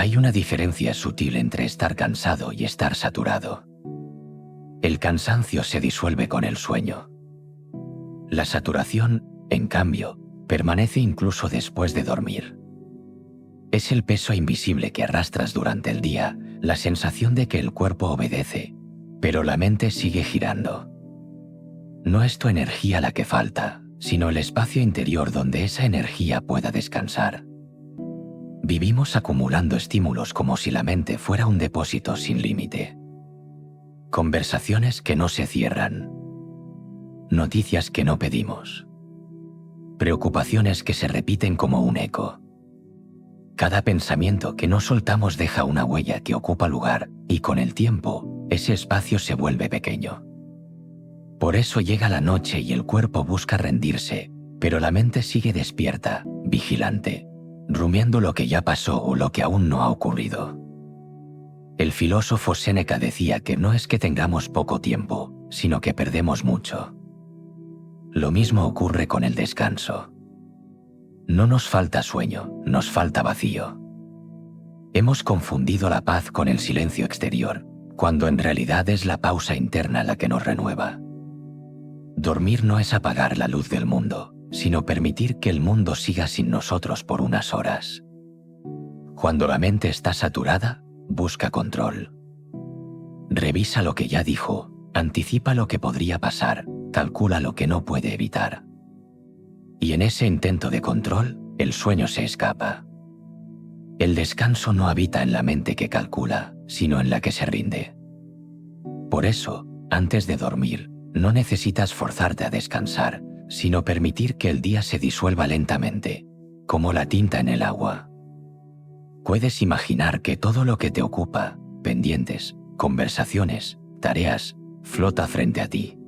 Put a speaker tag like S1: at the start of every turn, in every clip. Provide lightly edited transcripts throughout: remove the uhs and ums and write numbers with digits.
S1: Hay una diferencia sutil entre estar cansado y estar saturado. El cansancio se disuelve con el sueño. La saturación, en cambio, permanece incluso después de dormir. Es el peso invisible que arrastras durante el día, la sensación de que el cuerpo obedece, pero la mente sigue girando. No es tu energía la que falta, sino el espacio interior donde esa energía pueda descansar. Vivimos acumulando estímulos como si la mente fuera un depósito sin límite. Conversaciones que no se cierran. Noticias que no pedimos. Preocupaciones que se repiten como un eco. Cada pensamiento que no soltamos deja una huella que ocupa lugar, y con el tiempo, ese espacio se vuelve pequeño. Por eso llega la noche y el cuerpo busca rendirse, pero la mente sigue despierta, vigilante, rumiando lo que ya pasó o lo que aún no ha ocurrido. El filósofo Séneca decía que no es que tengamos poco tiempo, sino que perdemos mucho. Lo mismo ocurre con el descanso. No nos falta sueño, nos falta vacío. Hemos confundido la paz con el silencio exterior, cuando en realidad es la pausa interna la que nos renueva. Dormir no es apagar la luz del mundo, sino permitir que el mundo siga sin nosotros por unas horas. Cuando la mente está saturada, busca control. Revisa lo que ya dijo, anticipa lo que podría pasar, calcula lo que no puede evitar. Y en ese intento de control, el sueño se escapa. El descanso no habita en la mente que calcula, sino en la que se rinde. Por eso, antes de dormir, no necesitas forzarte a descansar, sino permitir que el día se disuelva lentamente, como la tinta en el agua. Puedes imaginar que todo lo que te ocupa, pendientes, conversaciones, tareas, flota frente a ti.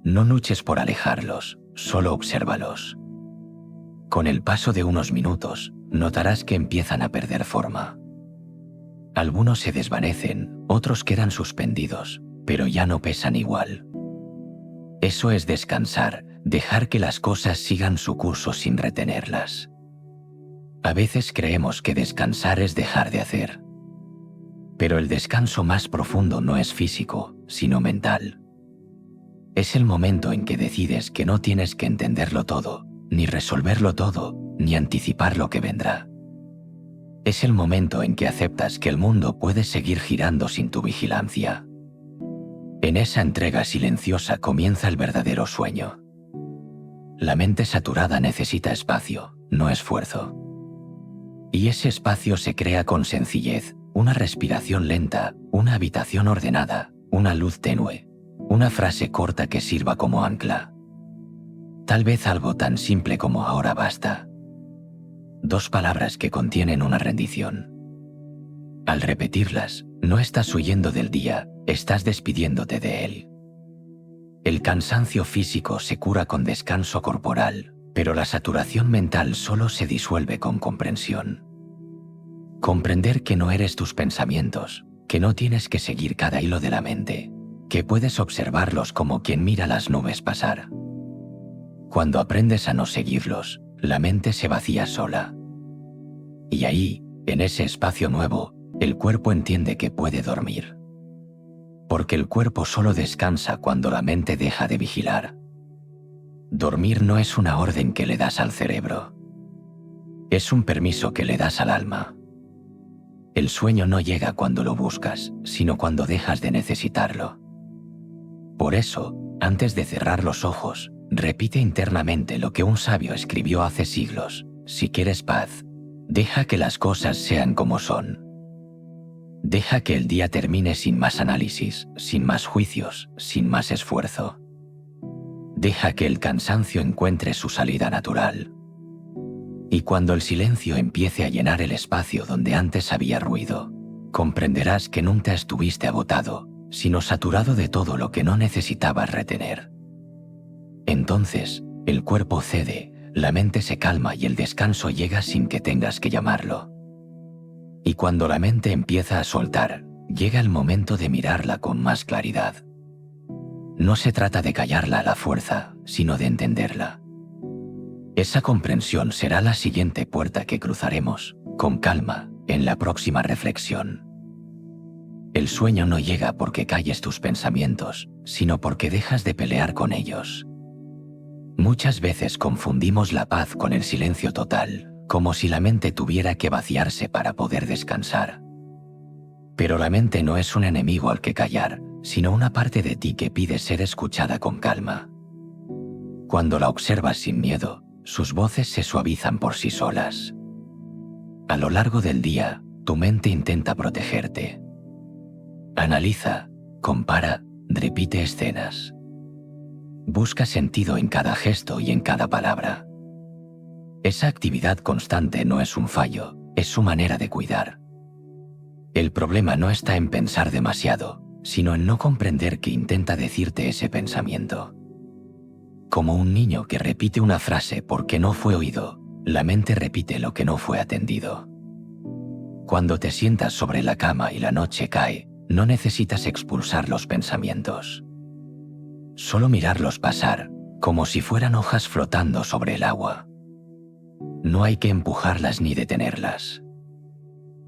S1: No luches por alejarlos, solo obsérvalos. Con el paso de unos minutos, notarás que empiezan a perder forma. Algunos se desvanecen, otros quedan suspendidos, pero ya no pesan igual. Eso es descansar, dejar que las cosas sigan su curso sin retenerlas. A veces creemos que descansar es dejar de hacer. Pero el descanso más profundo no es físico, sino mental. Es el momento en que decides que no tienes que entenderlo todo, ni resolverlo todo, ni anticipar lo que vendrá. Es el momento en que aceptas que el mundo puede seguir girando sin tu vigilancia. En esa entrega silenciosa comienza el verdadero sueño. La mente saturada necesita espacio, no esfuerzo. Y ese espacio se crea con sencillez, una respiración lenta, una habitación ordenada, una luz tenue, una frase corta que sirva como ancla. Tal vez algo tan simple como ahora basta. 2 palabras que contienen una rendición. Al repetirlas, no estás huyendo del día, estás despidiéndote de él. El cansancio físico se cura con descanso corporal, pero la saturación mental solo se disuelve con comprensión. Comprender que no eres tus pensamientos, que no tienes que seguir cada hilo de la mente, que puedes observarlos como quien mira las nubes pasar. Cuando aprendes a no seguirlos, la mente se vacía sola. Y ahí, en ese espacio nuevo, el cuerpo entiende que puede dormir. Porque el cuerpo solo descansa cuando la mente deja de vigilar. Dormir no es una orden que le das al cerebro. Es un permiso que le das al alma. El sueño no llega cuando lo buscas, sino cuando dejas de necesitarlo. Por eso, antes de cerrar los ojos, repite internamente lo que un sabio escribió hace siglos: si quieres paz, deja que las cosas sean como son. Deja que el día termine sin más análisis, sin más juicios, sin más esfuerzo. Deja que el cansancio encuentre su salida natural. Y cuando el silencio empiece a llenar el espacio donde antes había ruido, comprenderás que nunca estuviste agotado, sino saturado de todo lo que no necesitabas retener. Entonces, el cuerpo cede, la mente se calma y el descanso llega sin que tengas que llamarlo. Y cuando la mente empieza a soltar, llega el momento de mirarla con más claridad. No se trata de callarla a la fuerza, sino de entenderla. Esa comprensión será la siguiente puerta que cruzaremos, con calma, en la próxima reflexión. El sueño no llega porque calles tus pensamientos, sino porque dejas de pelear con ellos. Muchas veces confundimos la paz con el silencio total, como si la mente tuviera que vaciarse para poder descansar. Pero la mente no es un enemigo al que callar, sino una parte de ti que pide ser escuchada con calma. Cuando la observas sin miedo, sus voces se suavizan por sí solas. A lo largo del día, tu mente intenta protegerte. Analiza, compara, repite escenas. Busca sentido en cada gesto y en cada palabra. Esa actividad constante no es un fallo, es su manera de cuidar. El problema no está en pensar demasiado, sino en no comprender qué intenta decirte ese pensamiento. Como un niño que repite una frase porque no fue oído, la mente repite lo que no fue atendido. Cuando te sientas sobre la cama y la noche cae, no necesitas expulsar los pensamientos. Solo mirarlos pasar, como si fueran hojas flotando sobre el agua. No hay que empujarlas ni detenerlas.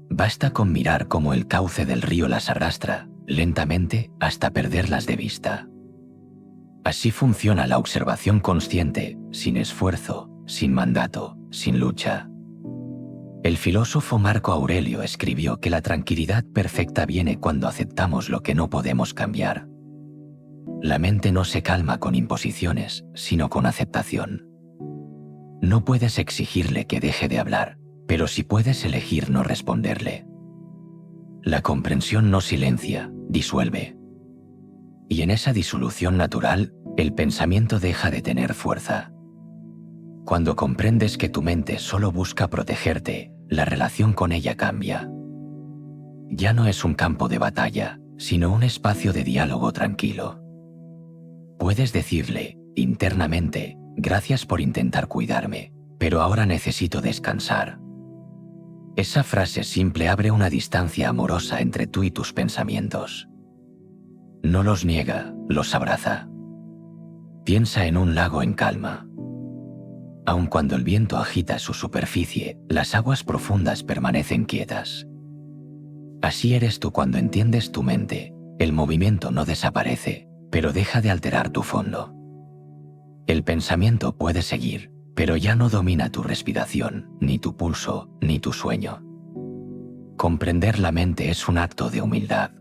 S1: Basta con mirar cómo el cauce del río las arrastra, lentamente, hasta perderlas de vista. Así funciona la observación consciente, sin esfuerzo, sin mandato, sin lucha. El filósofo Marco Aurelio escribió que la tranquilidad perfecta viene cuando aceptamos lo que no podemos cambiar. La mente no se calma con imposiciones, sino con aceptación. No puedes exigirle que deje de hablar, pero sí puedes elegir no responderle. La comprensión no silencia, disuelve. Y en esa disolución natural, el pensamiento deja de tener fuerza. Cuando comprendes que tu mente solo busca protegerte, la relación con ella cambia. Ya no es un campo de batalla, sino un espacio de diálogo tranquilo. Puedes decirle, internamente, gracias por intentar cuidarme, pero ahora necesito descansar. Esa frase simple abre una distancia amorosa entre tú y tus pensamientos. No los niega, los abraza. Piensa en un lago en calma. Aun cuando el viento agita su superficie, las aguas profundas permanecen quietas. Así eres tú cuando entiendes tu mente, el movimiento no desaparece, pero deja de alterar tu fondo. El pensamiento puede seguir, pero ya no domina tu respiración, ni tu pulso, ni tu sueño. Comprender la mente es un acto de humildad.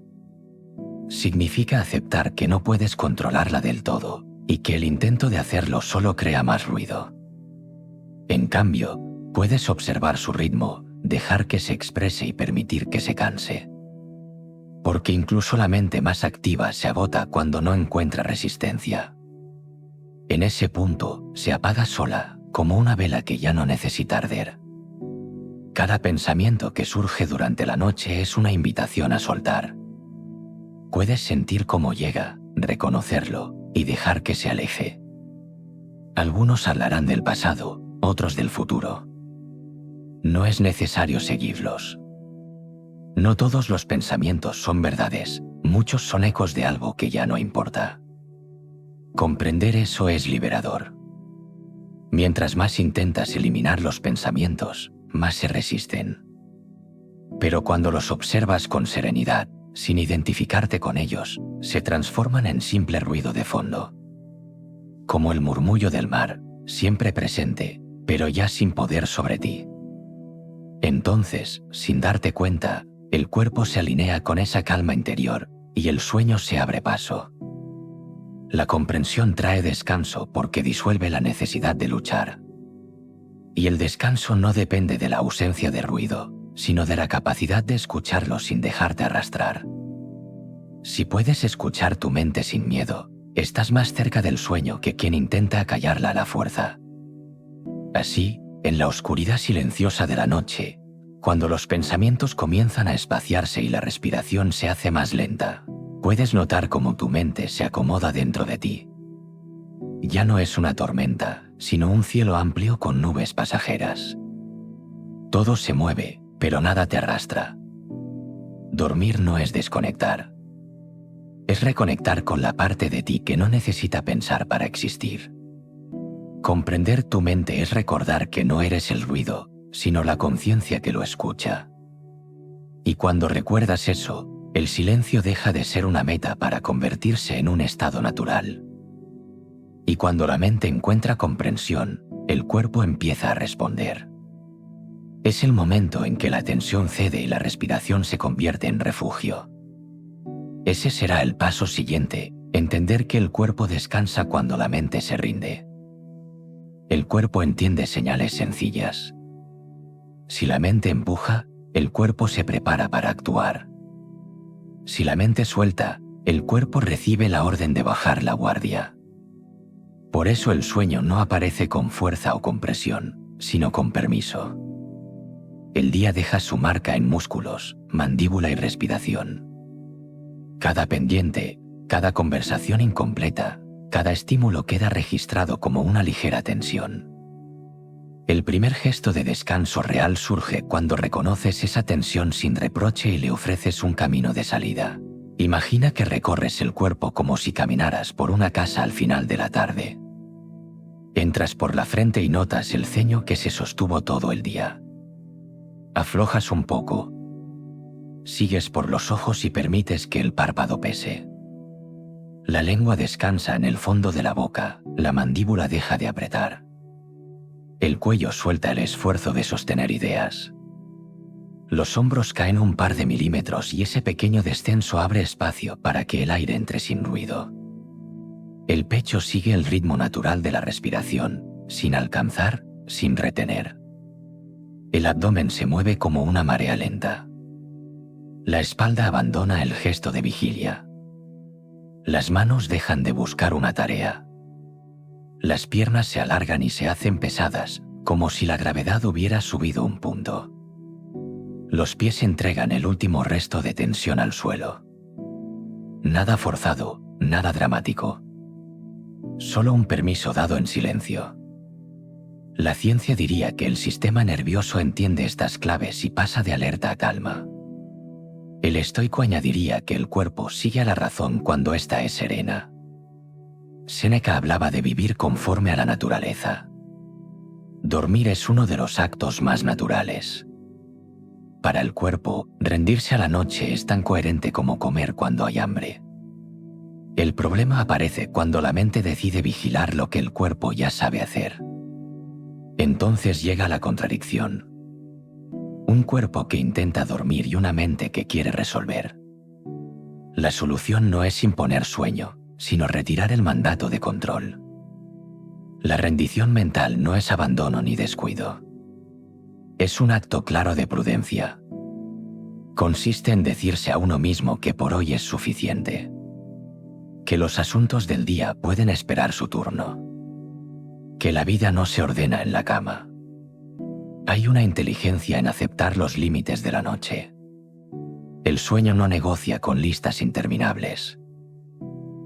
S1: Significa aceptar que no puedes controlarla del todo, y que el intento de hacerlo solo crea más ruido. En cambio, puedes observar su ritmo, dejar que se exprese y permitir que se canse. Porque incluso la mente más activa se agota cuando no encuentra resistencia. En ese punto, se apaga sola, como una vela que ya no necesita arder. Cada pensamiento que surge durante la noche es una invitación a soltar. Puedes sentir cómo llega, reconocerlo y dejar que se aleje. Algunos hablarán del pasado, otros del futuro. No es necesario seguirlos. No todos los pensamientos son verdades, muchos son ecos de algo que ya no importa. Comprender eso es liberador. Mientras más intentas eliminar los pensamientos, más se resisten. Pero cuando los observas con serenidad, sin identificarte con ellos, se transforman en simple ruido de fondo. Como el murmullo del mar, siempre presente, pero ya sin poder sobre ti. Entonces, sin darte cuenta, el cuerpo se alinea con esa calma interior, y el sueño se abre paso. La comprensión trae descanso porque disuelve la necesidad de luchar. Y el descanso no depende de la ausencia de ruido, sino de la capacidad de escucharlo sin dejarte arrastrar. Si puedes escuchar tu mente sin miedo, estás más cerca del sueño que quien intenta acallarla a la fuerza. Así, en la oscuridad silenciosa de la noche, cuando los pensamientos comienzan a espaciarse y la respiración se hace más lenta, puedes notar cómo tu mente se acomoda dentro de ti. Ya no es una tormenta, sino un cielo amplio con nubes pasajeras. Todo se mueve, pero nada te arrastra. Dormir no es desconectar. Es reconectar con la parte de ti que no necesita pensar para existir. Comprender tu mente es recordar que no eres el ruido, sino la conciencia que lo escucha. Y cuando recuerdas eso, el silencio deja de ser una meta para convertirse en un estado natural. Y cuando la mente encuentra comprensión, el cuerpo empieza a responder. Es el momento en que la tensión cede y la respiración se convierte en refugio. Ese será el paso siguiente, entender que el cuerpo descansa cuando la mente se rinde. El cuerpo entiende señales sencillas. Si la mente empuja, el cuerpo se prepara para actuar. Si la mente suelta, el cuerpo recibe la orden de bajar la guardia. Por eso el sueño no aparece con fuerza o con presión, sino con permiso. El día deja su marca en músculos, mandíbula y respiración. Cada pendiente, cada conversación incompleta, cada estímulo queda registrado como una ligera tensión. El primer gesto de descanso real surge cuando reconoces esa tensión sin reproche y le ofreces un camino de salida. Imagina que recorres el cuerpo como si caminaras por una casa al final de la tarde. Entras por la frente y notas el ceño que se sostuvo todo el día. Aflojas un poco. Sigues por los ojos y permites que el párpado pese. La lengua descansa en el fondo de la boca, la mandíbula deja de apretar. El cuello suelta el esfuerzo de sostener ideas. Los hombros caen un par de milímetros y ese pequeño descenso abre espacio para que el aire entre sin ruido. El pecho sigue el ritmo natural de la respiración, sin alcanzar, sin retener. El abdomen se mueve como una marea lenta. La espalda abandona el gesto de vigilia. Las manos dejan de buscar una tarea. Las piernas se alargan y se hacen pesadas, como si la gravedad hubiera subido un punto. Los pies entregan el último resto de tensión al suelo. Nada forzado, nada dramático. Solo un permiso dado en silencio. La ciencia diría que el sistema nervioso entiende estas claves y pasa de alerta a calma. El estoico añadiría que el cuerpo sigue a la razón cuando ésta es serena. Séneca hablaba de vivir conforme a la naturaleza. Dormir es uno de los actos más naturales. Para el cuerpo, rendirse a la noche es tan coherente como comer cuando hay hambre. El problema aparece cuando la mente decide vigilar lo que el cuerpo ya sabe hacer. Entonces llega la contradicción. Un cuerpo que intenta dormir y una mente que quiere resolver. La solución no es imponer sueño, sino retirar el mandato de control. La rendición mental no es abandono ni descuido. Es un acto claro de prudencia. Consiste en decirse a uno mismo que por hoy es suficiente. Que los asuntos del día pueden esperar su turno. Que la vida no se ordena en la cama. Hay una inteligencia en aceptar los límites de la noche. El sueño no negocia con listas interminables.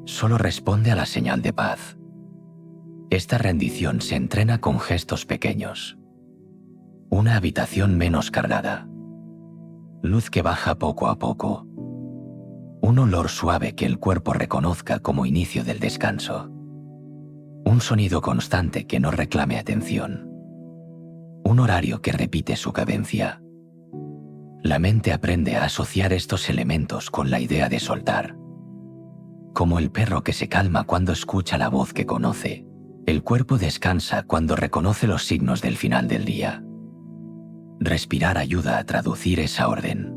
S1: Solo responde a la señal de paz. Esta rendición se entrena con gestos pequeños. Una habitación menos cargada. Luz que baja poco a poco. Un olor suave que el cuerpo reconozca como inicio del descanso. Un sonido constante que no reclame atención. Un horario que repite su cadencia. La mente aprende a asociar estos elementos con la idea de soltar. Como el perro que se calma cuando escucha la voz que conoce, el cuerpo descansa cuando reconoce los signos del final del día. Respirar ayuda a traducir esa orden.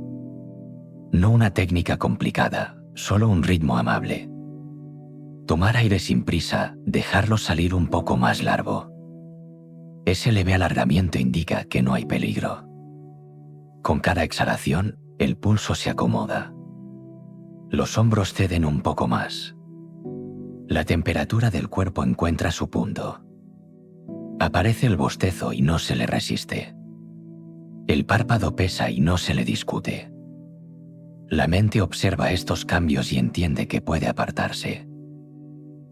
S1: No una técnica complicada, solo un ritmo amable. Tomar aire sin prisa, dejarlo salir un poco más largo. Ese leve alargamiento indica que no hay peligro. Con cada exhalación, el pulso se acomoda. Los hombros ceden un poco más. La temperatura del cuerpo encuentra su punto. Aparece el bostezo y no se le resiste. El párpado pesa y no se le discute. La mente observa estos cambios y entiende que puede apartarse.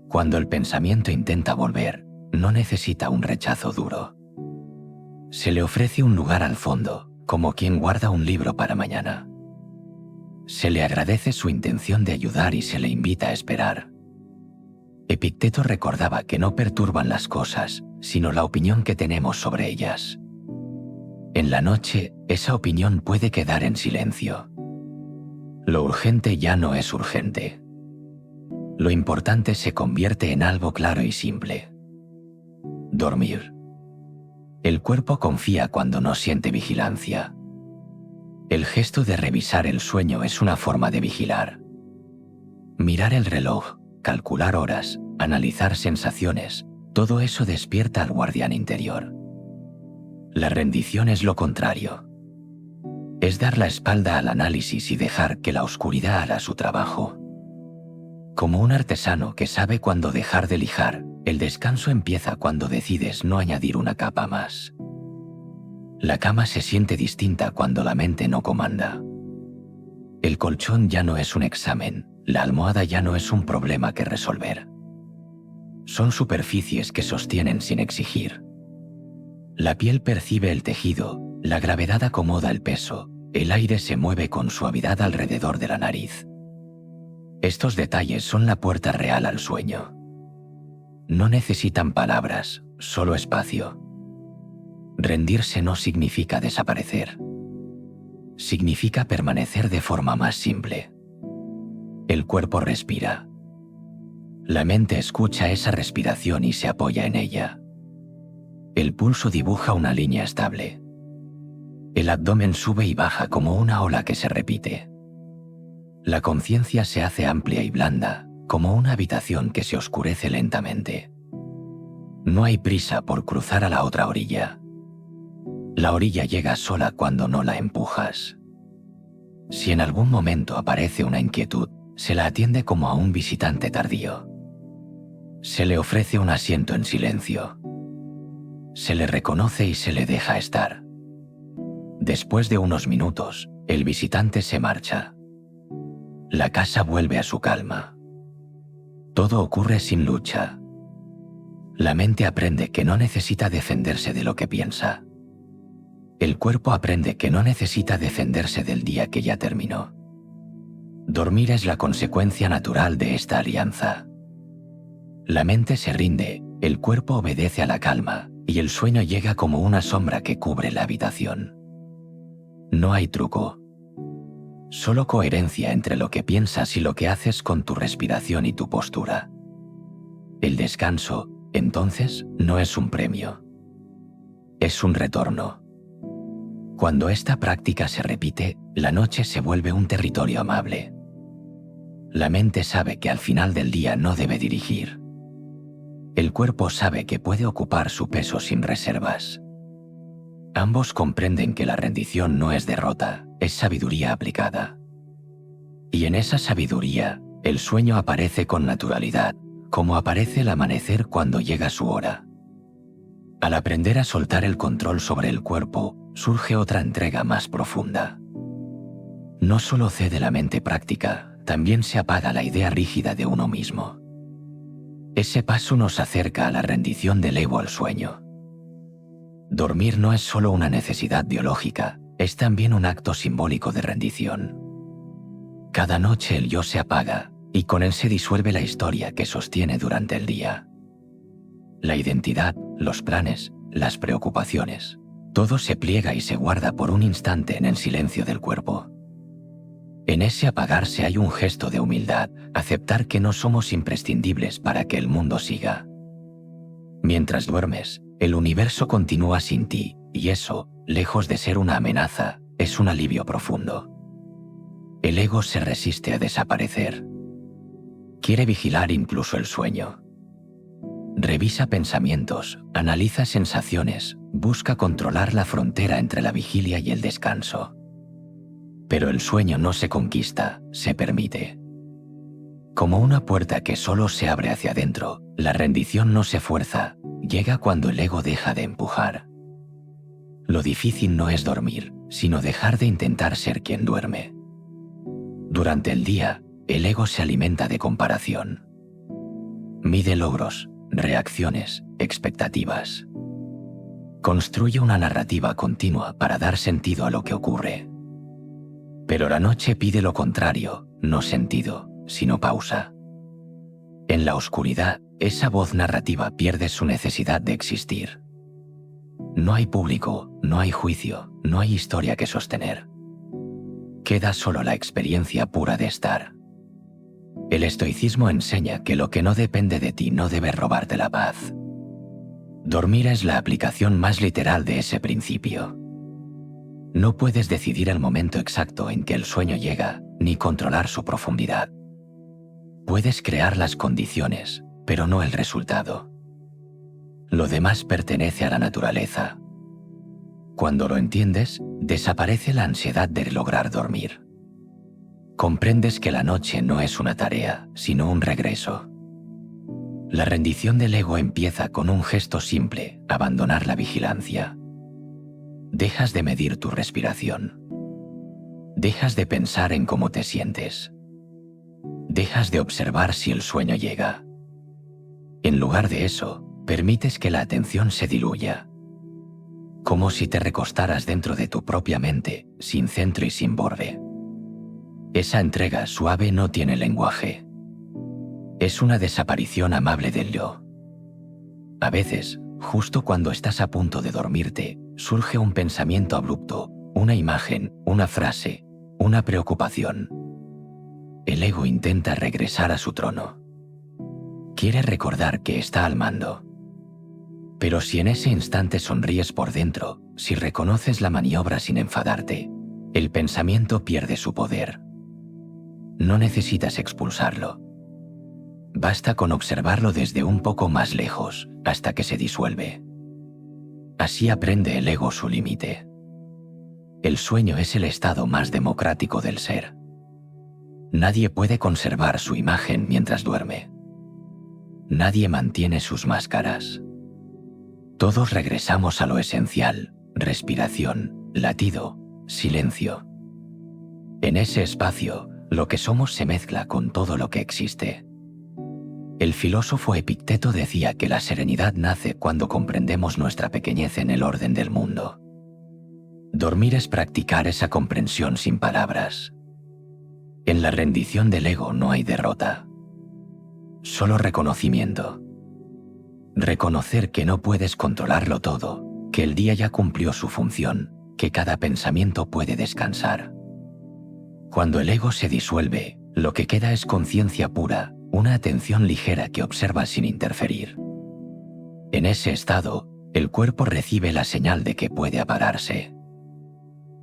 S1: Cuando el pensamiento intenta volver, no necesita un rechazo duro. Se le ofrece un lugar al fondo, como quien guarda un libro para mañana. Se le agradece su intención de ayudar y se le invita a esperar. Epicteto recordaba que no perturban las cosas, sino la opinión que tenemos sobre ellas. En la noche, esa opinión puede quedar en silencio. Lo urgente ya no es urgente. Lo importante se convierte en algo claro y simple. Dormir. El cuerpo confía cuando no siente vigilancia. El gesto de revisar el sueño es una forma de vigilar. Mirar el reloj, calcular horas, analizar sensaciones, todo eso despierta al guardián interior. La rendición es lo contrario. Es dar la espalda al análisis y dejar que la oscuridad haga su trabajo. Como un artesano que sabe cuándo dejar de lijar, el descanso empieza cuando decides no añadir una capa más. La cama se siente distinta cuando la mente no comanda. El colchón ya no es un examen, la almohada ya no es un problema que resolver. Son superficies que sostienen sin exigir. La piel percibe el tejido, la gravedad acomoda el peso, el aire se mueve con suavidad alrededor de la nariz. Estos detalles son la puerta real al sueño. No necesitan palabras, solo espacio. Rendirse no significa desaparecer. Significa permanecer de forma más simple. El cuerpo respira. La mente escucha esa respiración y se apoya en ella. El pulso dibuja una línea estable. El abdomen sube y baja como una ola que se repite. La conciencia se hace amplia y blanda, como una habitación que se oscurece lentamente. No hay prisa por cruzar a la otra orilla. La orilla llega sola cuando no la empujas. Si en algún momento aparece una inquietud, se la atiende como a un visitante tardío. Se le ofrece un asiento en silencio. Se le reconoce y se le deja estar. Después de unos minutos, el visitante se marcha. La casa vuelve a su calma. Todo ocurre sin lucha. La mente aprende que no necesita defenderse de lo que piensa. El cuerpo aprende que no necesita defenderse del día que ya terminó. Dormir es la consecuencia natural de esta alianza. La mente se rinde, el cuerpo obedece a la calma, y el sueño llega como una sombra que cubre la habitación. No hay truco. Solo coherencia entre lo que piensas y lo que haces con tu respiración y tu postura. El descanso, entonces, no es un premio. Es un retorno. Cuando esta práctica se repite, la noche se vuelve un territorio amable. La mente sabe que al final del día no debe dirigir. El cuerpo sabe que puede ocupar su peso sin reservas. Ambos comprenden que la rendición no es derrota, es sabiduría aplicada. Y en esa sabiduría, el sueño aparece con naturalidad, como aparece el amanecer cuando llega su hora. Al aprender a soltar el control sobre el cuerpo, surge otra entrega más profunda. No solo cede la mente práctica, también se apaga la idea rígida de uno mismo. Ese paso nos acerca a la rendición del ego al sueño. Dormir no es solo una necesidad biológica, es también un acto simbólico de rendición. Cada noche el yo se apaga, y con él se disuelve la historia que sostiene durante el día. La identidad, los planes, las preocupaciones, todo se pliega y se guarda por un instante en el silencio del cuerpo. En ese apagarse hay un gesto de humildad, aceptar que no somos imprescindibles para que el mundo siga. Mientras duermes, el universo continúa sin ti, y eso, lejos de ser una amenaza, es un alivio profundo. El ego se resiste a desaparecer. Quiere vigilar incluso el sueño. Revisa pensamientos, analiza sensaciones, busca controlar la frontera entre la vigilia y el descanso. Pero el sueño no se conquista, se permite. Como una puerta que solo se abre hacia adentro, la rendición no se fuerza, llega cuando el ego deja de empujar. Lo difícil no es dormir, sino dejar de intentar ser quien duerme. Durante el día, el ego se alimenta de comparación. Mide logros, reacciones, expectativas. Construye una narrativa continua para dar sentido a lo que ocurre. Pero la noche pide lo contrario, no sentido, sino pausa. En la oscuridad, esa voz narrativa pierde su necesidad de existir. No hay público, no hay juicio, no hay historia que sostener. Queda solo la experiencia pura de estar. El estoicismo enseña que lo que no depende de ti no debe robarte la paz. Dormir es la aplicación más literal de ese principio. No puedes decidir el momento exacto en que el sueño llega, ni controlar su profundidad. Puedes crear las condiciones, pero no el resultado. Lo demás pertenece a la naturaleza. Cuando lo entiendes, desaparece la ansiedad de lograr dormir. Comprendes que la noche no es una tarea, sino un regreso. La rendición del ego empieza con un gesto simple: abandonar la vigilancia. Dejas de medir tu respiración. Dejas de pensar en cómo te sientes. Dejas de observar si el sueño llega. En lugar de eso, permites que la atención se diluya. Como si te recostaras dentro de tu propia mente, sin centro y sin borde. Esa entrega suave no tiene lenguaje. Es una desaparición amable del yo. A veces, justo cuando estás a punto de dormirte, surge un pensamiento abrupto, una imagen, una frase, una preocupación. El ego intenta regresar a su trono. Quiere recordar que está al mando. Pero si en ese instante sonríes por dentro, si reconoces la maniobra sin enfadarte, el pensamiento pierde su poder. No necesitas expulsarlo. Basta con observarlo desde un poco más lejos, hasta que se disuelve. Así aprende el ego su límite. El sueño es el estado más democrático del ser. Nadie puede conservar su imagen mientras duerme. Nadie mantiene sus máscaras. Todos regresamos a lo esencial: respiración, latido, silencio. En ese espacio, lo que somos se mezcla con todo lo que existe. El filósofo Epicteto decía que la serenidad nace cuando comprendemos nuestra pequeñez en el orden del mundo. Dormir es practicar esa comprensión sin palabras. En la rendición del ego no hay derrota. Solo reconocimiento. Reconocer que no puedes controlarlo todo, que el día ya cumplió su función, que cada pensamiento puede descansar. Cuando el ego se disuelve, lo que queda es conciencia pura, una atención ligera que observa sin interferir. En ese estado, el cuerpo recibe la señal de que puede apararse.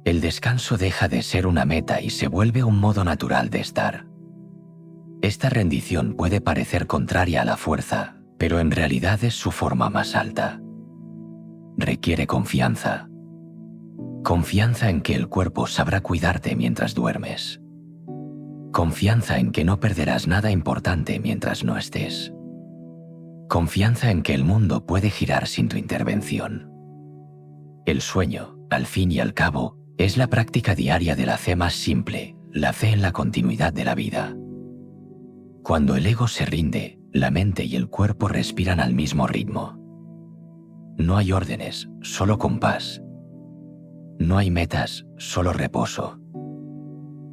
S1: El descanso deja de ser una meta y se vuelve un modo natural de estar. Esta rendición puede parecer contraria a la fuerza, pero en realidad es su forma más alta. Requiere confianza. Confianza en que el cuerpo sabrá cuidarte mientras duermes. Confianza en que no perderás nada importante mientras no estés. Confianza en que el mundo puede girar sin tu intervención. El sueño, al fin y al cabo, es la práctica diaria de la fe más simple, la fe en la continuidad de la vida. Cuando el ego se rinde, la mente y el cuerpo respiran al mismo ritmo. No hay órdenes, solo compás. No hay metas, solo reposo.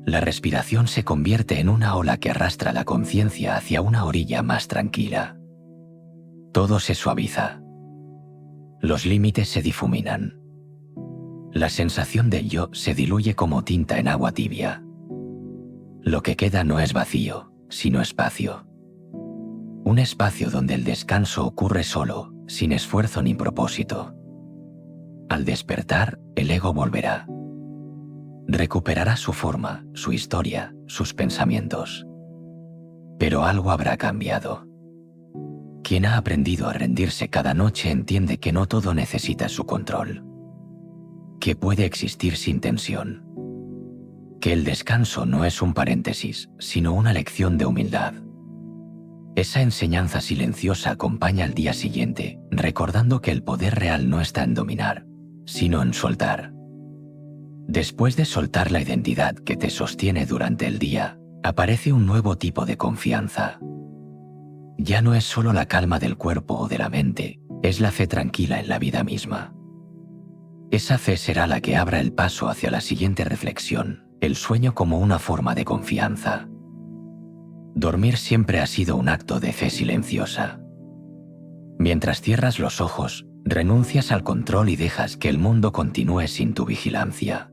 S1: La respiración se convierte en una ola que arrastra la conciencia hacia una orilla más tranquila. Todo se suaviza. Los límites se difuminan. La sensación del yo se diluye como tinta en agua tibia. Lo que queda no es vacío, sino espacio. Un espacio donde el descanso ocurre solo, sin esfuerzo ni propósito. Al despertar, el ego volverá. Recuperará su forma, su historia, sus pensamientos. Pero algo habrá cambiado. Quien ha aprendido a rendirse cada noche entiende que no todo necesita su control. Que puede existir sin tensión. Que el descanso no es un paréntesis, sino una lección de humildad. Esa enseñanza silenciosa acompaña al día siguiente, recordando que el poder real no está en dominar, sino en soltar. Después de soltar la identidad que te sostiene durante el día, aparece un nuevo tipo de confianza. Ya no es solo la calma del cuerpo o de la mente, es la fe tranquila en la vida misma. Esa fe será la que abra el paso hacia la siguiente reflexión, el sueño como una forma de confianza. Dormir siempre ha sido un acto de fe silenciosa. Mientras cierras los ojos, Renuncias al control y dejas que el mundo continúe sin tu vigilancia.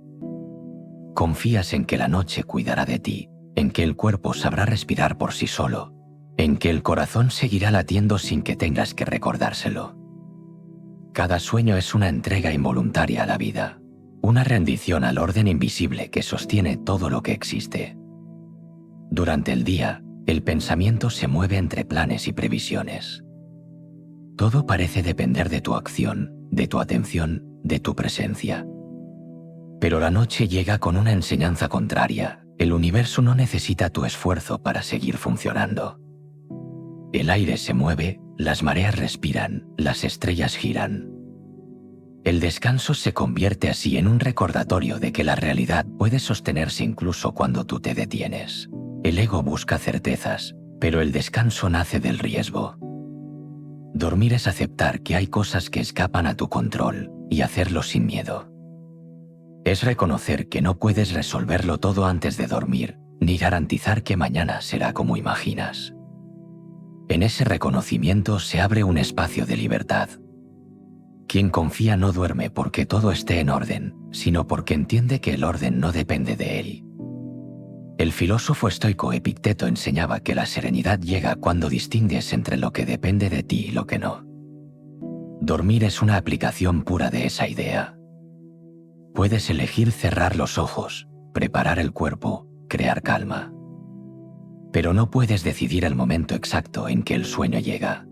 S1: Confías en que la noche cuidará de ti, en que el cuerpo sabrá respirar por sí solo, en que el corazón seguirá latiendo sin que tengas que recordárselo. Cada sueño es una entrega involuntaria a la vida, una rendición al orden invisible que sostiene todo lo que existe. Durante el día, el pensamiento se mueve entre planes y previsiones. Todo parece depender de tu acción, de tu atención, de tu presencia. Pero la noche llega con una enseñanza contraria. El universo no necesita tu esfuerzo para seguir funcionando. El aire se mueve, las mareas respiran, las estrellas giran. El descanso se convierte así en un recordatorio de que la realidad puede sostenerse incluso cuando tú te detienes. El ego busca certezas, pero el descanso nace del riesgo. Dormir es aceptar que hay cosas que escapan a tu control y hacerlo sin miedo. Es reconocer que no puedes resolverlo todo antes de dormir, ni garantizar que mañana será como imaginas. En ese reconocimiento se abre un espacio de libertad. Quien confía no duerme porque todo esté en orden, sino porque entiende que el orden no depende de él. El filósofo estoico Epicteto enseñaba que la serenidad llega cuando distingues entre lo que depende de ti y lo que no. Dormir es una aplicación pura de esa idea. Puedes elegir cerrar los ojos, preparar el cuerpo, crear calma. Pero no puedes decidir el momento exacto en que el sueño llega.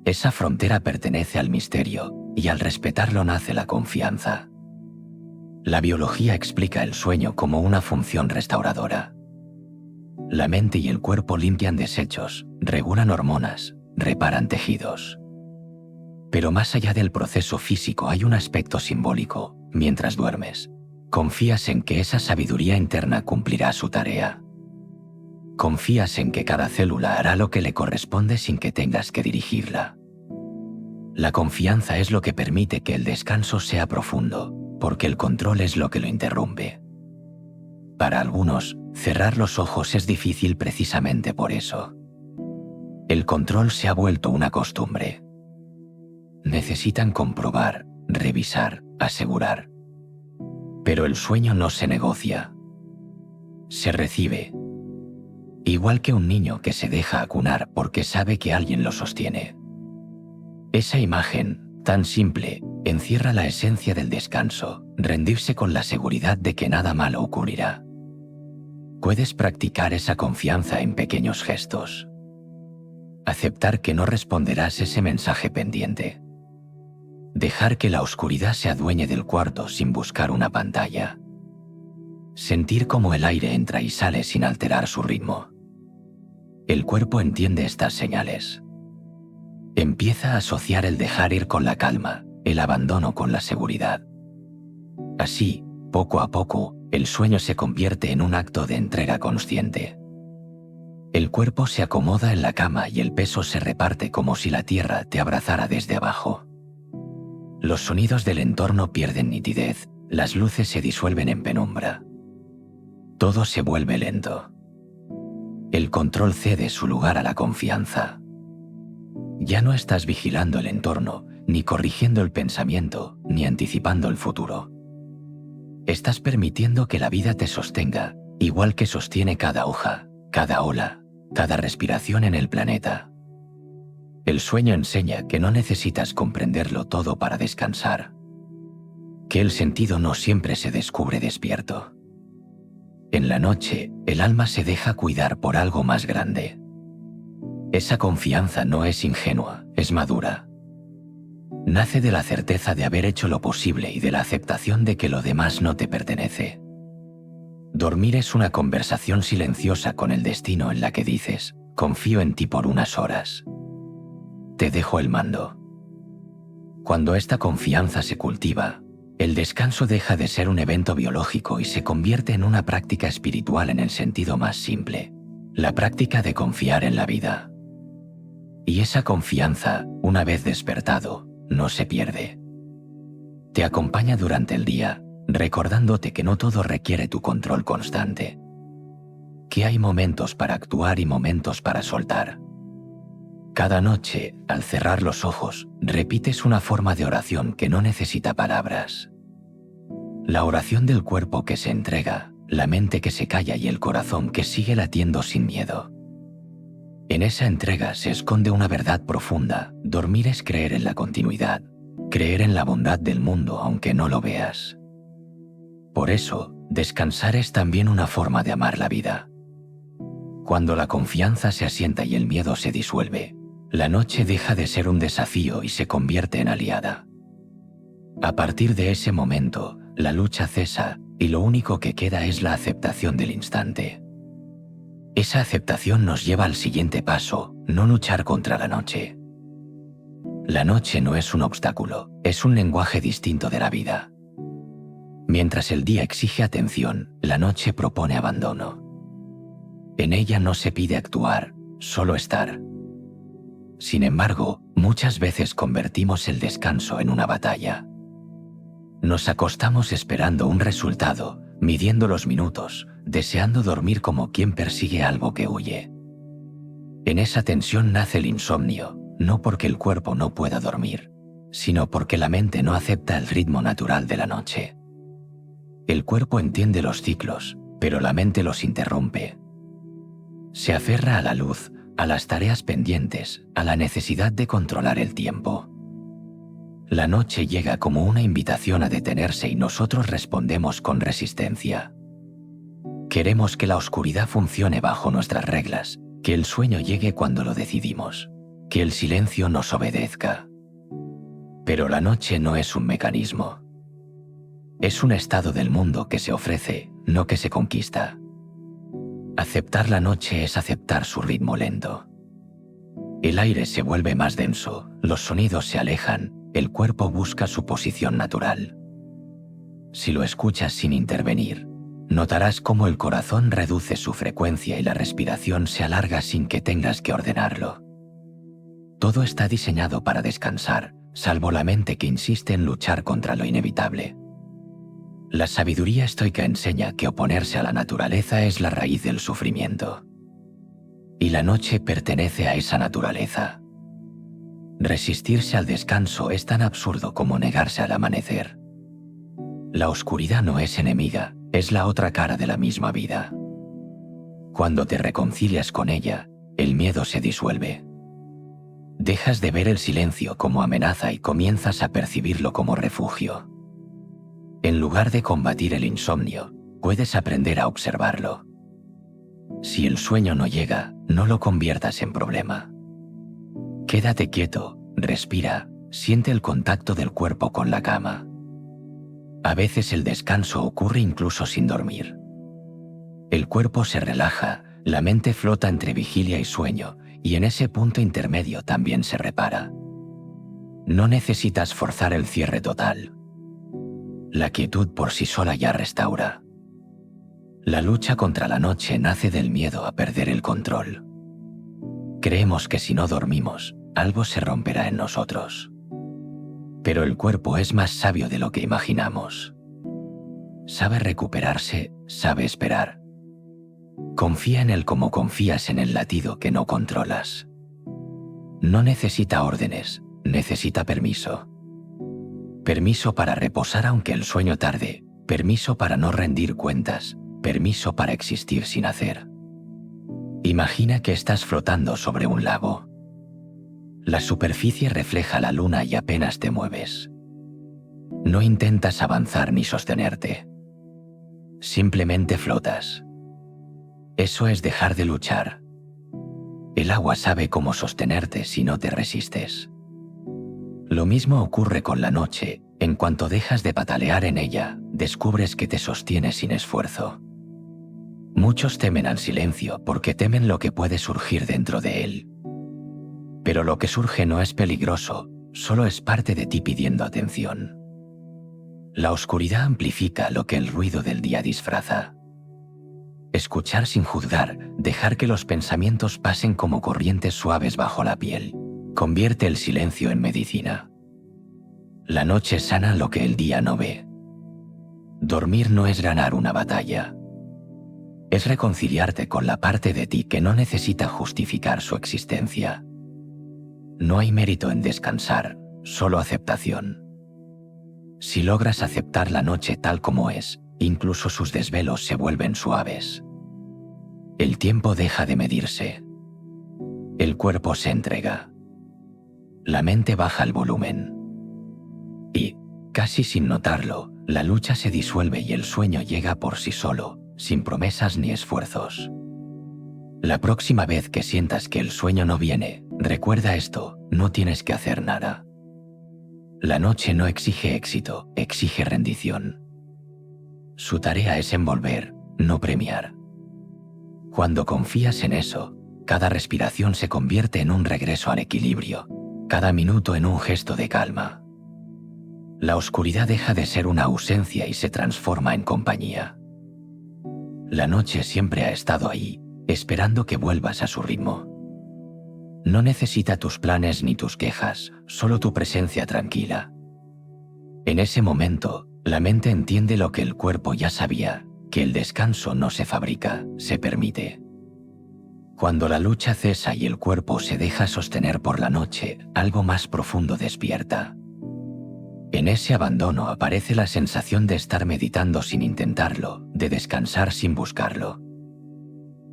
S1: Esa frontera pertenece al misterio, y al respetarlo nace la confianza. La biología explica el sueño como una función restauradora. La mente y el cuerpo limpian desechos, regulan hormonas, reparan tejidos. Pero más allá del proceso físico hay un aspecto simbólico. Mientras duermes, confías en que esa sabiduría interna cumplirá su tarea. Confías en que cada célula hará lo que le corresponde sin que tengas que dirigirla. La confianza es lo que permite que el descanso sea profundo, porque el control es lo que lo interrumpe. Para algunos, cerrar los ojos es difícil precisamente por eso. El control se ha vuelto una costumbre. Necesitan comprobar, revisar, asegurar. Pero el sueño no se negocia. Se recibe. Igual que un niño que se deja acunar porque sabe que alguien lo sostiene. Esa imagen, tan simple, encierra la esencia del descanso, rendirse con la seguridad de que nada malo ocurrirá. Puedes practicar esa confianza en pequeños gestos. Aceptar que no responderás ese mensaje pendiente. Dejar que la oscuridad se adueñe del cuarto sin buscar una pantalla. Sentir cómo el aire entra y sale sin alterar su ritmo. El cuerpo entiende estas señales. Empieza a asociar el dejar ir con la calma, el abandono con la seguridad. Así, poco a poco, el sueño se convierte en un acto de entrega consciente. El cuerpo se acomoda en la cama y el peso se reparte como si la tierra te abrazara desde abajo. Los sonidos del entorno pierden nitidez, las luces se disuelven en penumbra. Todo se vuelve lento. El control cede su lugar a la confianza. Ya no estás vigilando el entorno, ni corrigiendo el pensamiento, ni anticipando el futuro. Estás permitiendo que la vida te sostenga, igual que sostiene cada hoja, cada ola, cada respiración en el planeta. El sueño enseña que no necesitas comprenderlo todo para descansar. Que el sentido no siempre se descubre despierto. En la noche, el alma se deja cuidar por algo más grande. Esa confianza no es ingenua, es madura. Nace de la certeza de haber hecho lo posible y de la aceptación de que lo demás no te pertenece. Dormir es una conversación silenciosa con el destino en la que dices, confío en ti por unas horas. Te dejo el mando. Cuando esta confianza se cultiva, el descanso deja de ser un evento biológico y se convierte en una práctica espiritual en el sentido más simple, la práctica de confiar en la vida. Y esa confianza, una vez despertado, no se pierde. Te acompaña durante el día, recordándote que no todo requiere tu control constante. Que hay momentos para actuar y momentos para soltar. Cada noche, al cerrar los ojos, repites una forma de oración que no necesita palabras. La oración del cuerpo que se entrega, la mente que se calla y el corazón que sigue latiendo sin miedo. En esa entrega se esconde una verdad profunda. Dormir es creer en la continuidad, creer en la bondad del mundo aunque no lo veas. Por eso, descansar es también una forma de amar la vida. Cuando la confianza se asienta y el miedo se disuelve, la noche deja de ser un desafío y se convierte en aliada. A partir de ese momento, la lucha cesa y lo único que queda es la aceptación del instante. Esa aceptación nos lleva al siguiente paso, no luchar contra la noche. La noche no es un obstáculo, es un lenguaje distinto de la vida. Mientras el día exige atención, la noche propone abandono. En ella no se pide actuar, solo estar. Sin embargo, muchas veces convertimos el descanso en una batalla. Nos acostamos esperando un resultado, midiendo los minutos, deseando dormir como quien persigue algo que huye. En esa tensión nace el insomnio, no porque el cuerpo no pueda dormir, sino porque la mente no acepta el ritmo natural de la noche. El cuerpo entiende los ciclos, pero la mente los interrumpe. Se aferra a la luz, a las tareas pendientes, a la necesidad de controlar el tiempo. La noche llega como una invitación a detenerse y nosotros respondemos con resistencia. Queremos que la oscuridad funcione bajo nuestras reglas, que el sueño llegue cuando lo decidimos, que el silencio nos obedezca. Pero la noche no es un mecanismo. Es un estado del mundo que se ofrece, no que se conquista. Aceptar la noche es aceptar su ritmo lento. El aire se vuelve más denso, los sonidos se alejan, el cuerpo busca su posición natural. Si lo escuchas sin intervenir, notarás cómo el corazón reduce su frecuencia y la respiración se alarga sin que tengas que ordenarlo. Todo está diseñado para descansar, salvo la mente que insiste en luchar contra lo inevitable. La sabiduría estoica enseña que oponerse a la naturaleza es la raíz del sufrimiento. Y la noche pertenece a esa naturaleza. Resistirse al descanso es tan absurdo como negarse al amanecer. La oscuridad no es enemiga, es la otra cara de la misma vida. Cuando te reconcilias con ella, el miedo se disuelve. Dejas de ver el silencio como amenaza y comienzas a percibirlo como refugio. En lugar de combatir el insomnio, puedes aprender a observarlo. Si el sueño no llega, no lo conviertas en problema. Quédate quieto, respira, siente el contacto del cuerpo con la cama. A veces el descanso ocurre incluso sin dormir. El cuerpo se relaja, la mente flota entre vigilia y sueño, y en ese punto intermedio también se repara. No necesitas forzar el cierre total. La quietud por sí sola ya restaura. La lucha contra la noche nace del miedo a perder el control. Creemos que si no dormimos, algo se romperá en nosotros. Pero el cuerpo es más sabio de lo que imaginamos. Sabe recuperarse, sabe esperar. Confía en él como confías en el latido que no controlas. No necesita órdenes, necesita permiso. Permiso para reposar aunque el sueño tarde, permiso para no rendir cuentas, permiso para existir sin hacer. Imagina que estás flotando sobre un lago. La superficie refleja la luna y apenas te mueves. No intentas avanzar ni sostenerte. Simplemente flotas. Eso es dejar de luchar. El agua sabe cómo sostenerte si no te resistes. Lo mismo ocurre con la noche. En cuanto dejas de patalear en ella, descubres que te sostiene sin esfuerzo. Muchos temen al silencio porque temen lo que puede surgir dentro de él. Pero lo que surge no es peligroso, solo es parte de ti pidiendo atención. La oscuridad amplifica lo que el ruido del día disfraza. Escuchar sin juzgar, dejar que los pensamientos pasen como corrientes suaves bajo la piel, convierte el silencio en medicina. La noche sana lo que el día no ve. Dormir no es ganar una batalla. Es reconciliarte con la parte de ti que no necesita justificar su existencia. No hay mérito en descansar, solo aceptación. Si logras aceptar la noche tal como es, incluso sus desvelos se vuelven suaves. El tiempo deja de medirse. El cuerpo se entrega. La mente baja el volumen. Y, casi sin notarlo, la lucha se disuelve y el sueño llega por sí solo, sin promesas ni esfuerzos. La próxima vez que sientas que el sueño no viene, recuerda esto: no tienes que hacer nada. La noche no exige éxito, exige rendición. Su tarea es envolver, no premiar. Cuando confías en eso, cada respiración se convierte en un regreso al equilibrio, cada minuto en un gesto de calma. La oscuridad deja de ser una ausencia y se transforma en compañía. La noche siempre ha estado ahí, esperando que vuelvas a su ritmo. No necesita tus planes ni tus quejas, solo tu presencia tranquila. En ese momento, la mente entiende lo que el cuerpo ya sabía, que el descanso no se fabrica, se permite. Cuando la lucha cesa y el cuerpo se deja sostener por la noche, algo más profundo despierta. En ese abandono aparece la sensación de estar meditando sin intentarlo, de descansar sin buscarlo.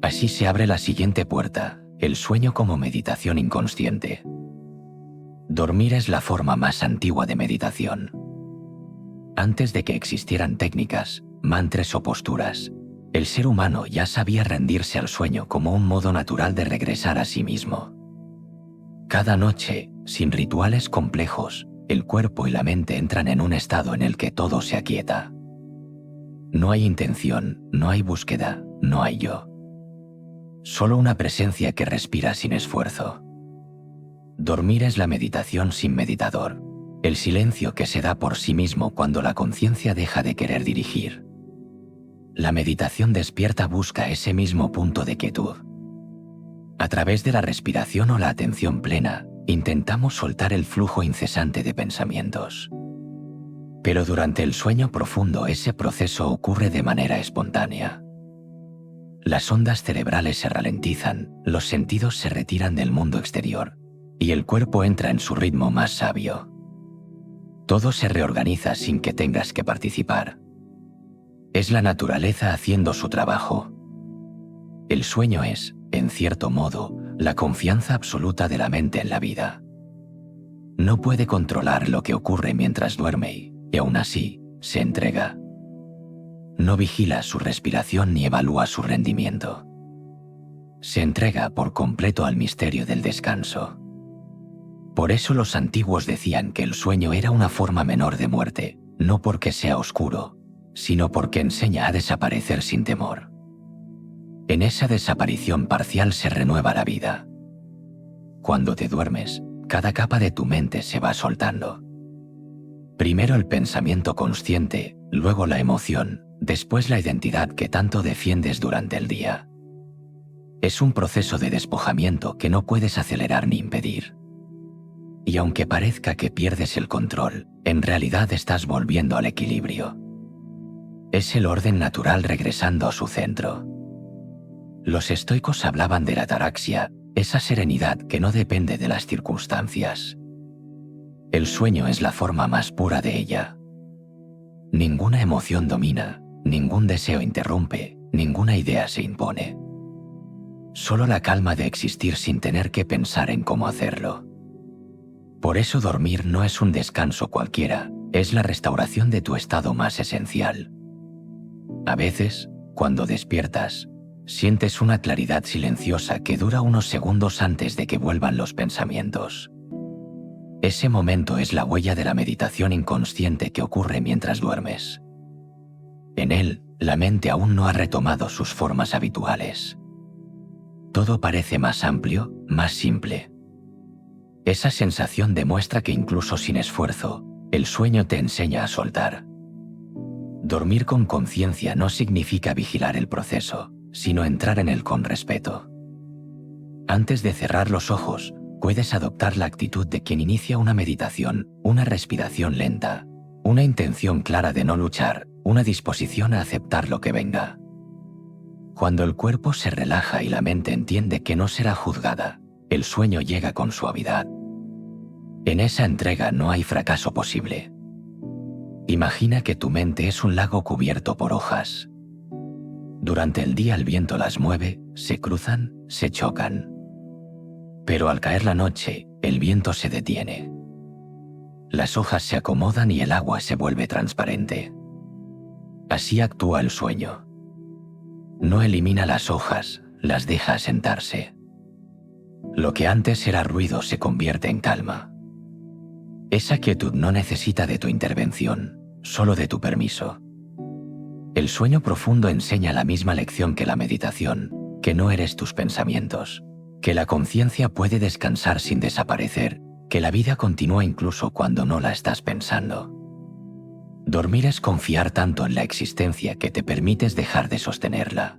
S1: Así se abre la siguiente puerta: el sueño como meditación inconsciente. Dormir es la forma más antigua de meditación. Antes de que existieran técnicas, mantras o posturas, el ser humano ya sabía rendirse al sueño como un modo natural de regresar a sí mismo. Cada noche, sin rituales complejos, el cuerpo y la mente entran en un estado en el que todo se aquieta. No hay intención, no hay búsqueda, no hay yo. Solo una presencia que respira sin esfuerzo. Dormir es la meditación sin meditador, el silencio que se da por sí mismo cuando la conciencia deja de querer dirigir. La meditación despierta busca ese mismo punto de quietud. A través de la respiración o la atención plena, intentamos soltar el flujo incesante de pensamientos. Pero durante el sueño profundo ese proceso ocurre de manera espontánea. Las ondas cerebrales se ralentizan, los sentidos se retiran del mundo exterior, y el cuerpo entra en su ritmo más sabio. Todo se reorganiza sin que tengas que participar. Es la naturaleza haciendo su trabajo. El sueño es, en cierto modo, la confianza absoluta de la mente en la vida. No puede controlar lo que ocurre mientras duerme y aún así, se entrega. No vigila su respiración ni evalúa su rendimiento. Se entrega por completo al misterio del descanso. Por eso los antiguos decían que el sueño era una forma menor de muerte, no porque sea oscuro, sino porque enseña a desaparecer sin temor. En esa desaparición parcial se renueva la vida. Cuando te duermes, cada capa de tu mente se va soltando. Primero el pensamiento consciente, luego la emoción, después la identidad que tanto defiendes durante el día. Es un proceso de despojamiento que no puedes acelerar ni impedir. Y aunque parezca que pierdes el control, en realidad estás volviendo al equilibrio. Es el orden natural regresando a su centro. Los estoicos hablaban de la ataraxia, esa serenidad que no depende de las circunstancias. El sueño es la forma más pura de ella. Ninguna emoción domina, ningún deseo interrumpe, ninguna idea se impone. Solo la calma de existir sin tener que pensar en cómo hacerlo. Por eso dormir no es un descanso cualquiera, es la restauración de tu estado más esencial. A veces, cuando despiertas, sientes una claridad silenciosa que dura unos segundos antes de que vuelvan los pensamientos. Ese momento es la huella de la meditación inconsciente que ocurre mientras duermes. En él, la mente aún no ha retomado sus formas habituales. Todo parece más amplio, más simple. Esa sensación demuestra que incluso sin esfuerzo, el sueño te enseña a soltar. Dormir con conciencia no significa vigilar el proceso, sino entrar en él con respeto. Antes de cerrar los ojos, puedes adoptar la actitud de quien inicia una meditación, una respiración lenta, una intención clara de no luchar, una disposición a aceptar lo que venga. Cuando el cuerpo se relaja y la mente entiende que no será juzgada, el sueño llega con suavidad. En esa entrega no hay fracaso posible. Imagina que tu mente es un lago cubierto por hojas. Durante el día el viento las mueve, se cruzan, se chocan. Pero al caer la noche, el viento se detiene. Las hojas se acomodan y el agua se vuelve transparente. Así actúa el sueño. No elimina las hojas, las deja asentarse. Lo que antes era ruido se convierte en calma. Esa quietud no necesita de tu intervención, solo de tu permiso. El sueño profundo enseña la misma lección que la meditación, que no eres tus pensamientos, que la conciencia puede descansar sin desaparecer, que la vida continúa incluso cuando no la estás pensando. Dormir es confiar tanto en la existencia que te permites dejar de sostenerla.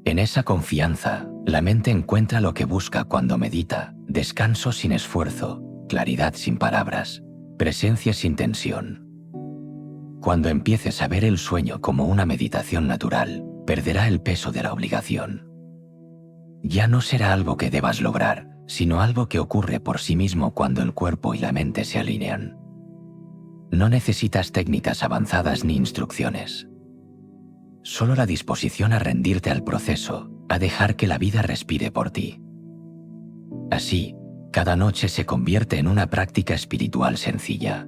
S1: En esa confianza, la mente encuentra lo que busca cuando medita: descanso sin esfuerzo, claridad sin palabras, presencia sin tensión. Cuando empieces a ver el sueño como una meditación natural, perderá el peso de la obligación. Ya no será algo que debas lograr, sino algo que ocurre por sí mismo cuando el cuerpo y la mente se alinean. No necesitas técnicas avanzadas ni instrucciones. Solo la disposición a rendirte al proceso, a dejar que la vida respire por ti. Así, cada noche se convierte en una práctica espiritual sencilla.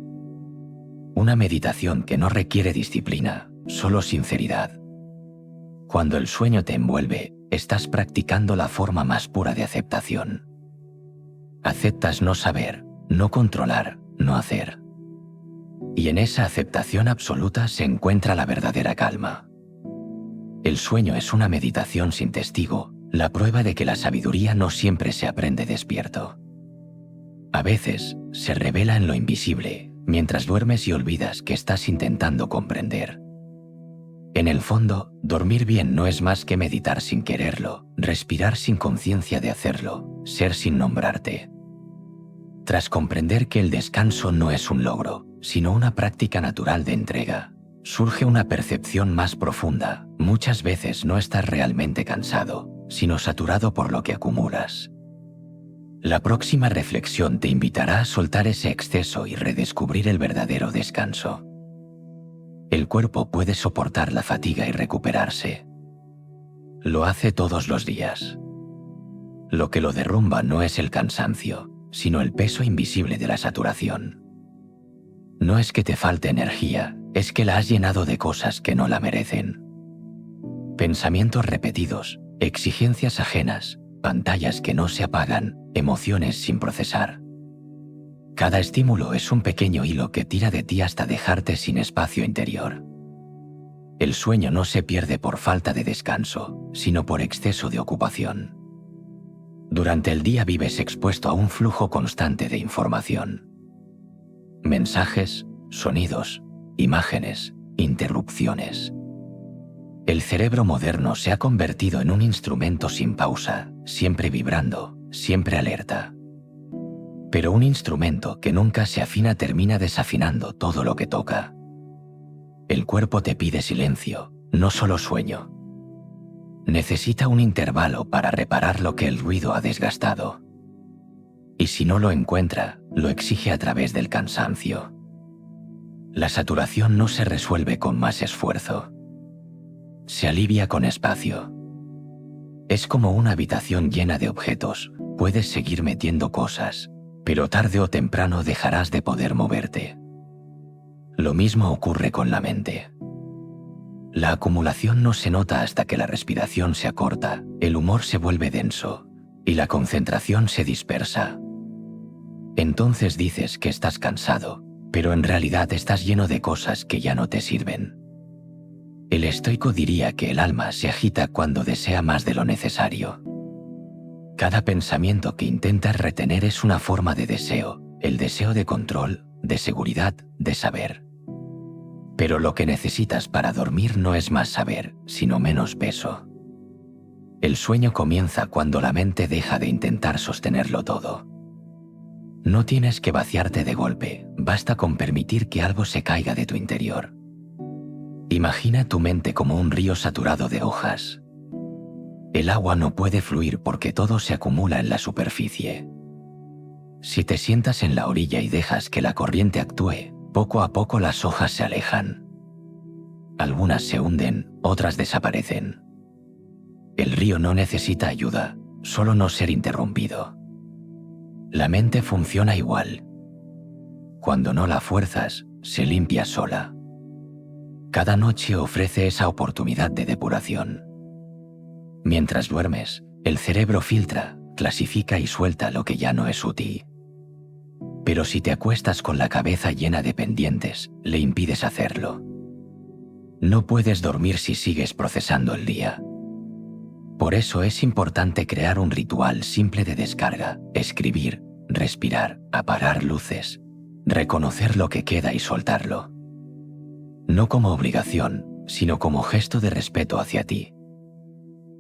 S1: Una meditación que no requiere disciplina, solo sinceridad. Cuando el sueño te envuelve, estás practicando la forma más pura de aceptación. Aceptas no saber, no controlar, no hacer. Y en esa aceptación absoluta se encuentra la verdadera calma. El sueño es una meditación sin testigo, la prueba de que la sabiduría no siempre se aprende despierto. A veces, se revela en lo invisible, mientras duermes y olvidas que estás intentando comprender. En el fondo, dormir bien no es más que meditar sin quererlo, respirar sin conciencia de hacerlo, ser sin nombrarte. Tras comprender que el descanso no es un logro, sino una práctica natural de entrega, surge una percepción más profunda: muchas veces no estás realmente cansado, sino saturado por lo que acumulas. La próxima reflexión te invitará a soltar ese exceso y redescubrir el verdadero descanso. El cuerpo puede soportar la fatiga y recuperarse. Lo hace todos los días. Lo que lo derrumba no es el cansancio, sino el peso invisible de la saturación. No es que te falte energía, es que la has llenado de cosas que no la merecen. Pensamientos repetidos, exigencias ajenas, pantallas que no se apagan, emociones sin procesar. Cada estímulo es un pequeño hilo que tira de ti hasta dejarte sin espacio interior. El sueño no se pierde por falta de descanso, sino por exceso de ocupación. Durante el día vives expuesto a un flujo constante de información. Mensajes, sonidos, imágenes, interrupciones. El cerebro moderno se ha convertido en un instrumento sin pausa, siempre vibrando, siempre alerta. Pero un instrumento que nunca se afina termina desafinando todo lo que toca. El cuerpo te pide silencio, no solo sueño. Necesita un intervalo para reparar lo que el ruido ha desgastado. Y si no lo encuentra, lo exige a través del cansancio. La saturación no se resuelve con más esfuerzo. Se alivia con espacio. Es como una habitación llena de objetos: puedes seguir metiendo cosas, pero tarde o temprano dejarás de poder moverte. Lo mismo ocurre con la mente. La acumulación no se nota hasta que la respiración se acorta, el humor se vuelve denso y la concentración se dispersa. Entonces dices que estás cansado, pero en realidad estás lleno de cosas que ya no te sirven. El estoico diría que el alma se agita cuando desea más de lo necesario. Cada pensamiento que intentas retener es una forma de deseo, el deseo de control, de seguridad, de saber. Pero lo que necesitas para dormir no es más saber, sino menos peso. El sueño comienza cuando la mente deja de intentar sostenerlo todo. No tienes que vaciarte de golpe, basta con permitir que algo se caiga de tu interior. Imagina tu mente como un río saturado de hojas. El agua no puede fluir porque todo se acumula en la superficie. Si te sientas en la orilla y dejas que la corriente actúe, poco a poco las hojas se alejan. Algunas se hunden, otras desaparecen. El río no necesita ayuda, solo no ser interrumpido. La mente funciona igual. Cuando no la fuerzas, se limpia sola. Cada noche ofrece esa oportunidad de depuración. Mientras duermes, el cerebro filtra, clasifica y suelta lo que ya no es útil. Pero si te acuestas con la cabeza llena de pendientes, le impides hacerlo. No puedes dormir si sigues procesando el día. Por eso es importante crear un ritual simple de descarga, escribir, respirar, apagar luces, reconocer lo que queda y soltarlo. No como obligación, sino como gesto de respeto hacia ti.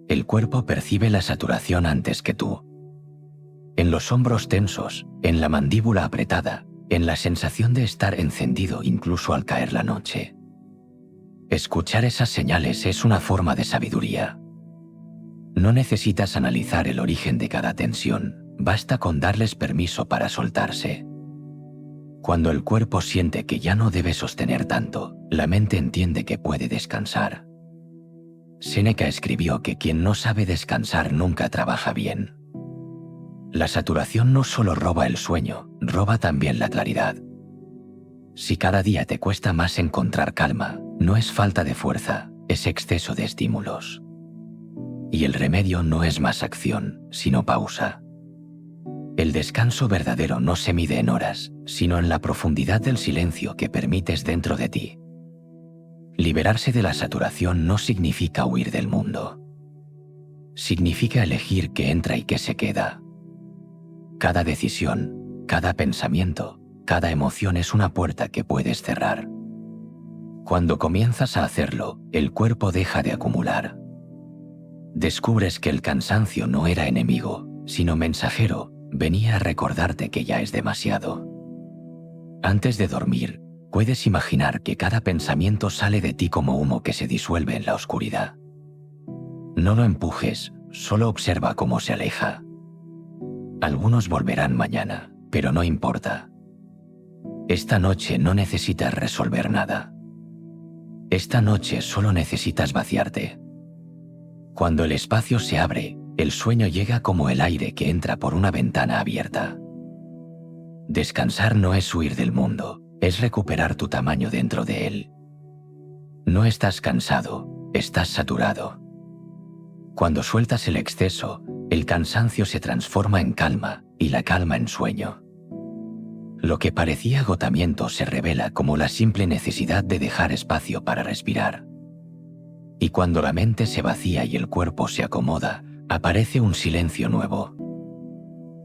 S1: El cuerpo percibe la saturación antes que tú. En los hombros tensos, en la mandíbula apretada, en la sensación de estar encendido incluso al caer la noche. Escuchar esas señales es una forma de sabiduría. No necesitas analizar el origen de cada tensión, basta con darles permiso para soltarse. Cuando el cuerpo siente que ya no debe sostener tanto, la mente entiende que puede descansar. Séneca escribió que quien no sabe descansar nunca trabaja bien. La saturación no solo roba el sueño, roba también la claridad. Si cada día te cuesta más encontrar calma, no es falta de fuerza, es exceso de estímulos. Y el remedio no es más acción, sino pausa. El descanso verdadero no se mide en horas, sino en la profundidad del silencio que permites dentro de ti. Liberarse de la saturación no significa huir del mundo. Significa elegir qué entra y qué se queda. Cada decisión, cada pensamiento, cada emoción es una puerta que puedes cerrar. Cuando comienzas a hacerlo, el cuerpo deja de acumular. Descubres que el cansancio no era enemigo, sino mensajero, venía a recordarte que ya es demasiado. Antes de dormir, puedes imaginar que cada pensamiento sale de ti como humo que se disuelve en la oscuridad. No lo empujes, solo observa cómo se aleja. Algunos volverán mañana, pero no importa. Esta noche no necesitas resolver nada. Esta noche solo necesitas vaciarte. Cuando el espacio se abre, el sueño llega como el aire que entra por una ventana abierta. Descansar no es huir del mundo, es recuperar tu tamaño dentro de él. No estás cansado, estás saturado. Cuando sueltas el exceso, el cansancio se transforma en calma y la calma en sueño. Lo que parecía agotamiento se revela como la simple necesidad de dejar espacio para respirar. Y cuando la mente se vacía y el cuerpo se acomoda, aparece un silencio nuevo.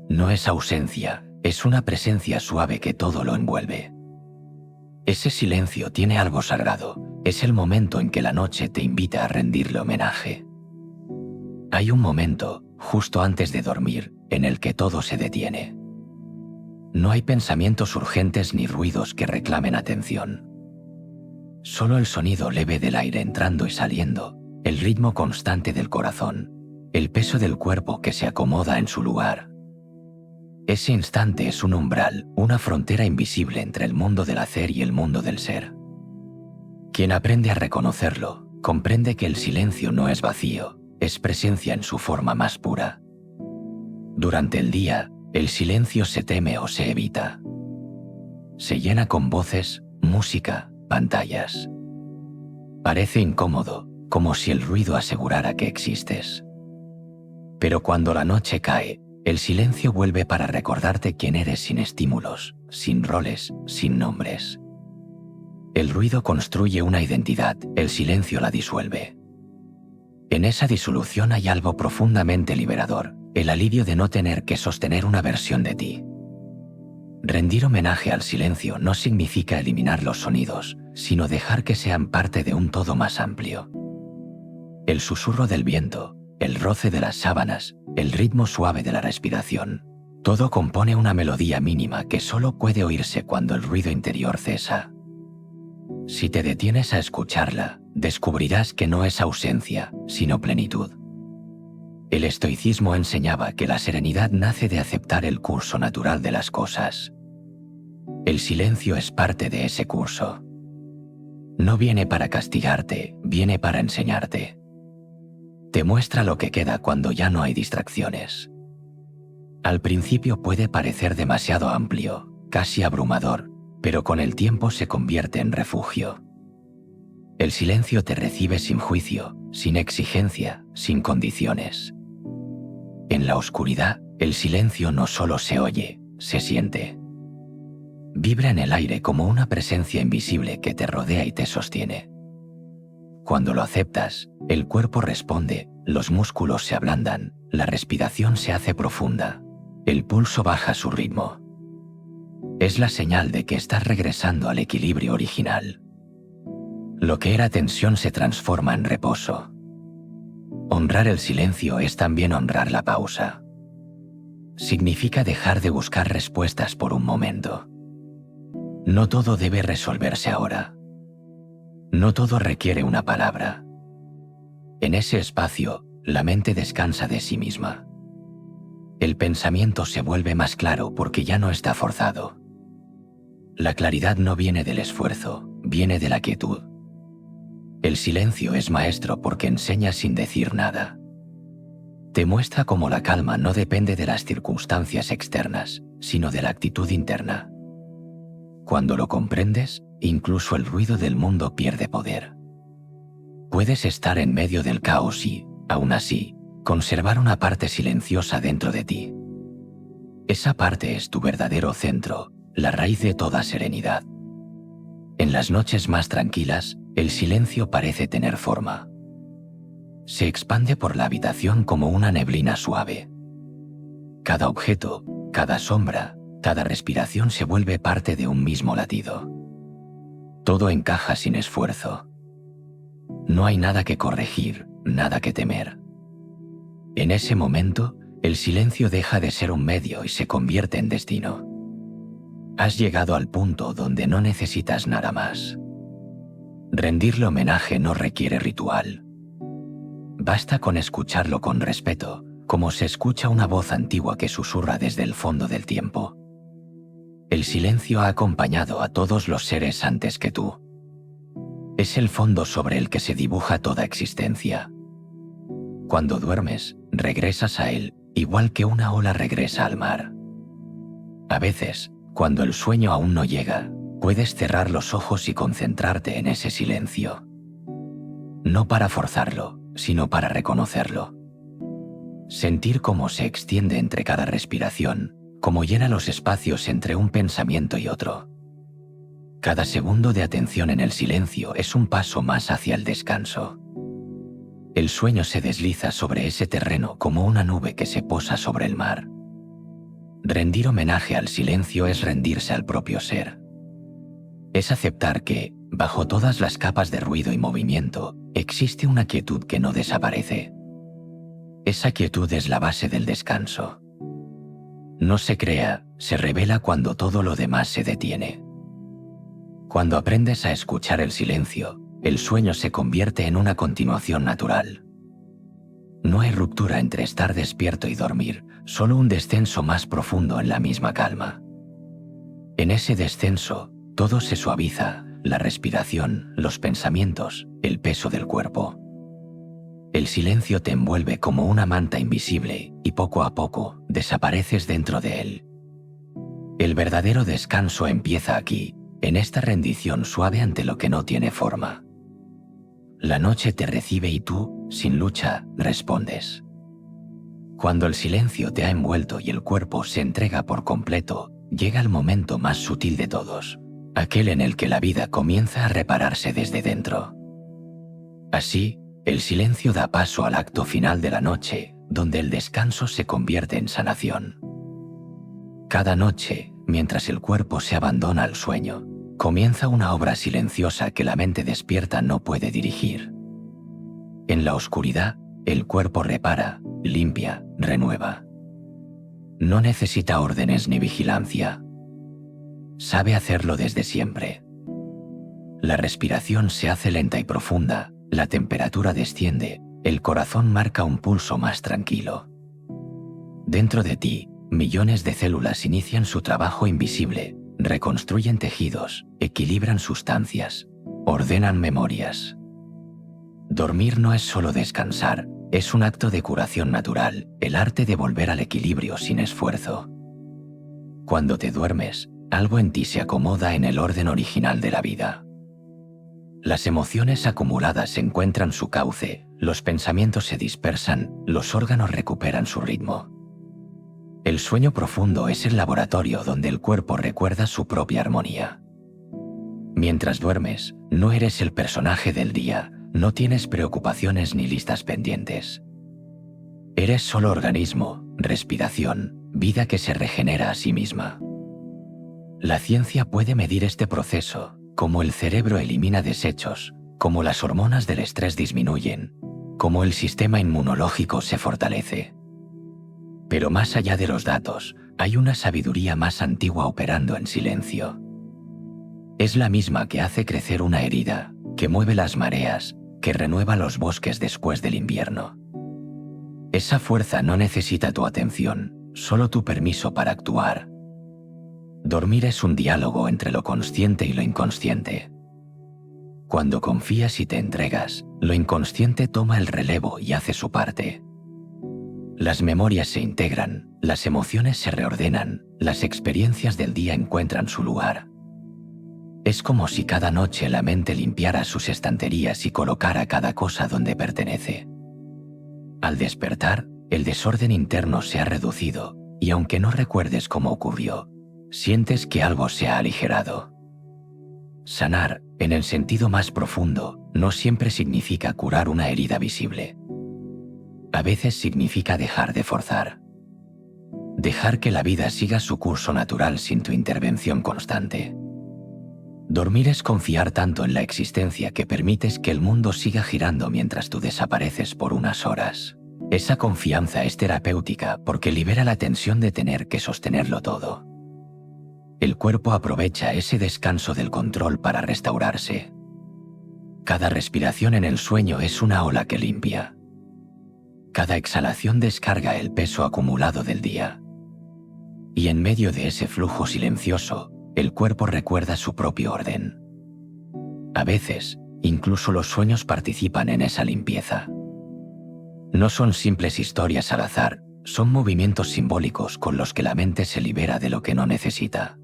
S1: No es ausencia, es una presencia suave que todo lo envuelve. Ese silencio tiene algo sagrado, es el momento en que la noche te invita a rendirle homenaje. Hay un momento, justo antes de dormir, en el que todo se detiene. No hay pensamientos urgentes ni ruidos que reclamen atención. Solo el sonido leve del aire entrando y saliendo, el ritmo constante del corazón, el peso del cuerpo que se acomoda en su lugar. Ese instante es un umbral, una frontera invisible entre el mundo del hacer y el mundo del ser. Quien aprende a reconocerlo, comprende que el silencio no es vacío, es presencia en su forma más pura. Durante el día, el silencio se teme o se evita. Se llena con voces, música, pantallas. Parece incómodo, como si el ruido asegurara que existes. Pero cuando la noche cae, el silencio vuelve para recordarte quién eres sin estímulos, sin roles, sin nombres. El ruido construye una identidad, el silencio la disuelve. En esa disolución hay algo profundamente liberador, el alivio de no tener que sostener una versión de ti. Rendir homenaje al silencio no significa eliminar los sonidos, sino dejar que sean parte de un todo más amplio. El susurro del viento, el roce de las sábanas, el ritmo suave de la respiración, todo compone una melodía mínima que solo puede oírse cuando el ruido interior cesa. Si te detienes a escucharla, descubrirás que no es ausencia, sino plenitud. El estoicismo enseñaba que la serenidad nace de aceptar el curso natural de las cosas. El silencio es parte de ese curso. No viene para castigarte, viene para enseñarte. Te muestra lo que queda cuando ya no hay distracciones. Al principio puede parecer demasiado amplio, casi abrumador, pero con el tiempo se convierte en refugio. El silencio te recibe sin juicio, sin exigencia, sin condiciones. En la oscuridad, el silencio no solo se oye, se siente. Vibra en el aire como una presencia invisible que te rodea y te sostiene. Cuando lo aceptas, el cuerpo responde, los músculos se ablandan, la respiración se hace profunda, el pulso baja su ritmo. Es la señal de que estás regresando al equilibrio original. Lo que era tensión se transforma en reposo. Honrar el silencio es también honrar la pausa. Significa dejar de buscar respuestas por un momento. No todo debe resolverse ahora. No todo requiere una palabra. En ese espacio, la mente descansa de sí misma. El pensamiento se vuelve más claro porque ya no está forzado. La claridad no viene del esfuerzo, viene de la quietud. El silencio es maestro porque enseña sin decir nada. Te muestra cómo la calma no depende de las circunstancias externas, sino de la actitud interna. Cuando lo comprendes, incluso el ruido del mundo pierde poder. Puedes estar en medio del caos y, aún así, conservar una parte silenciosa dentro de ti. Esa parte es tu verdadero centro, la raíz de toda serenidad. En las noches más tranquilas, el silencio parece tener forma. Se expande por la habitación como una neblina suave. Cada objeto, cada sombra, cada respiración se vuelve parte de un mismo latido. Todo encaja sin esfuerzo. No hay nada que corregir, nada que temer. En ese momento, el silencio deja de ser un medio y se convierte en destino. Has llegado al punto donde no necesitas nada más. Rendirle homenaje no requiere ritual. Basta con escucharlo con respeto, como se escucha una voz antigua que susurra desde el fondo del tiempo. El silencio ha acompañado a todos los seres antes que tú. Es el fondo sobre el que se dibuja toda existencia. Cuando duermes, regresas a él, igual que una ola regresa al mar. A veces, cuando el sueño aún no llega, puedes cerrar los ojos y concentrarte en ese silencio. No para forzarlo, sino para reconocerlo. Sentir cómo se extiende entre cada respiración, cómo llena los espacios entre un pensamiento y otro. Cada segundo de atención en el silencio es un paso más hacia el descanso. El sueño se desliza sobre ese terreno como una nube que se posa sobre el mar. Rendir homenaje al silencio es rendirse al propio ser. Es aceptar que, bajo todas las capas de ruido y movimiento, existe una quietud que no desaparece. Esa quietud es la base del descanso. No se crea, se revela cuando todo lo demás se detiene. Cuando aprendes a escuchar el silencio, el sueño se convierte en una continuación natural. No hay ruptura entre estar despierto y dormir, solo un descenso más profundo en la misma calma. En ese descenso, todo se suaviza, la respiración, los pensamientos, el peso del cuerpo. El silencio te envuelve como una manta invisible y poco a poco desapareces dentro de él. El verdadero descanso empieza aquí, en esta rendición suave ante lo que no tiene forma. La noche te recibe y tú, sin lucha, respondes. Cuando el silencio te ha envuelto y el cuerpo se entrega por completo, llega el momento más sutil de todos, aquel en el que la vida comienza a repararse desde dentro. Así, el silencio da paso al acto final de la noche, donde el descanso se convierte en sanación. Cada noche, mientras el cuerpo se abandona al sueño, comienza una obra silenciosa que la mente despierta no puede dirigir. En la oscuridad, el cuerpo repara, limpia, renueva. No necesita órdenes ni vigilancia. Sabe hacerlo desde siempre. La respiración se hace lenta y profunda, la temperatura desciende, el corazón marca un pulso más tranquilo. Dentro de ti, millones de células inician su trabajo invisible, reconstruyen tejidos, equilibran sustancias, ordenan memorias. Dormir no es solo descansar, es un acto de curación natural, el arte de volver al equilibrio sin esfuerzo. Cuando te duermes, algo en ti se acomoda en el orden original de la vida. Las emociones acumuladas encuentran su cauce, los pensamientos se dispersan, los órganos recuperan su ritmo. El sueño profundo es el laboratorio donde el cuerpo recuerda su propia armonía. Mientras duermes, no eres el personaje del día, no tienes preocupaciones ni listas pendientes. Eres solo organismo, respiración, vida que se regenera a sí misma. La ciencia puede medir este proceso, cómo el cerebro elimina desechos, cómo las hormonas del estrés disminuyen, cómo el sistema inmunológico se fortalece. Pero más allá de los datos, hay una sabiduría más antigua operando en silencio. Es la misma que hace crecer una herida, que mueve las mareas, que renueva los bosques después del invierno. Esa fuerza no necesita tu atención, solo tu permiso para actuar. Dormir es un diálogo entre lo consciente y lo inconsciente. Cuando confías y te entregas, lo inconsciente toma el relevo y hace su parte. Las memorias se integran, las emociones se reordenan, las experiencias del día encuentran su lugar. Es como si cada noche la mente limpiara sus estanterías y colocara cada cosa donde pertenece. Al despertar, el desorden interno se ha reducido, y aunque no recuerdes cómo ocurrió, sientes que algo se ha aligerado. Sanar, en el sentido más profundo, no siempre significa curar una herida visible. A veces significa dejar de forzar. Dejar que la vida siga su curso natural sin tu intervención constante. Dormir es confiar tanto en la existencia que permites que el mundo siga girando mientras tú desapareces por unas horas. Esa confianza es terapéutica porque libera la tensión de tener que sostenerlo todo. El cuerpo aprovecha ese descanso del control para restaurarse. Cada respiración en el sueño es una ola que limpia. Cada exhalación descarga el peso acumulado del día. Y en medio de ese flujo silencioso, el cuerpo recuerda su propio orden. A veces, incluso los sueños participan en esa limpieza. No son simples historias al azar, son movimientos simbólicos con los que la mente se libera de lo que no necesita.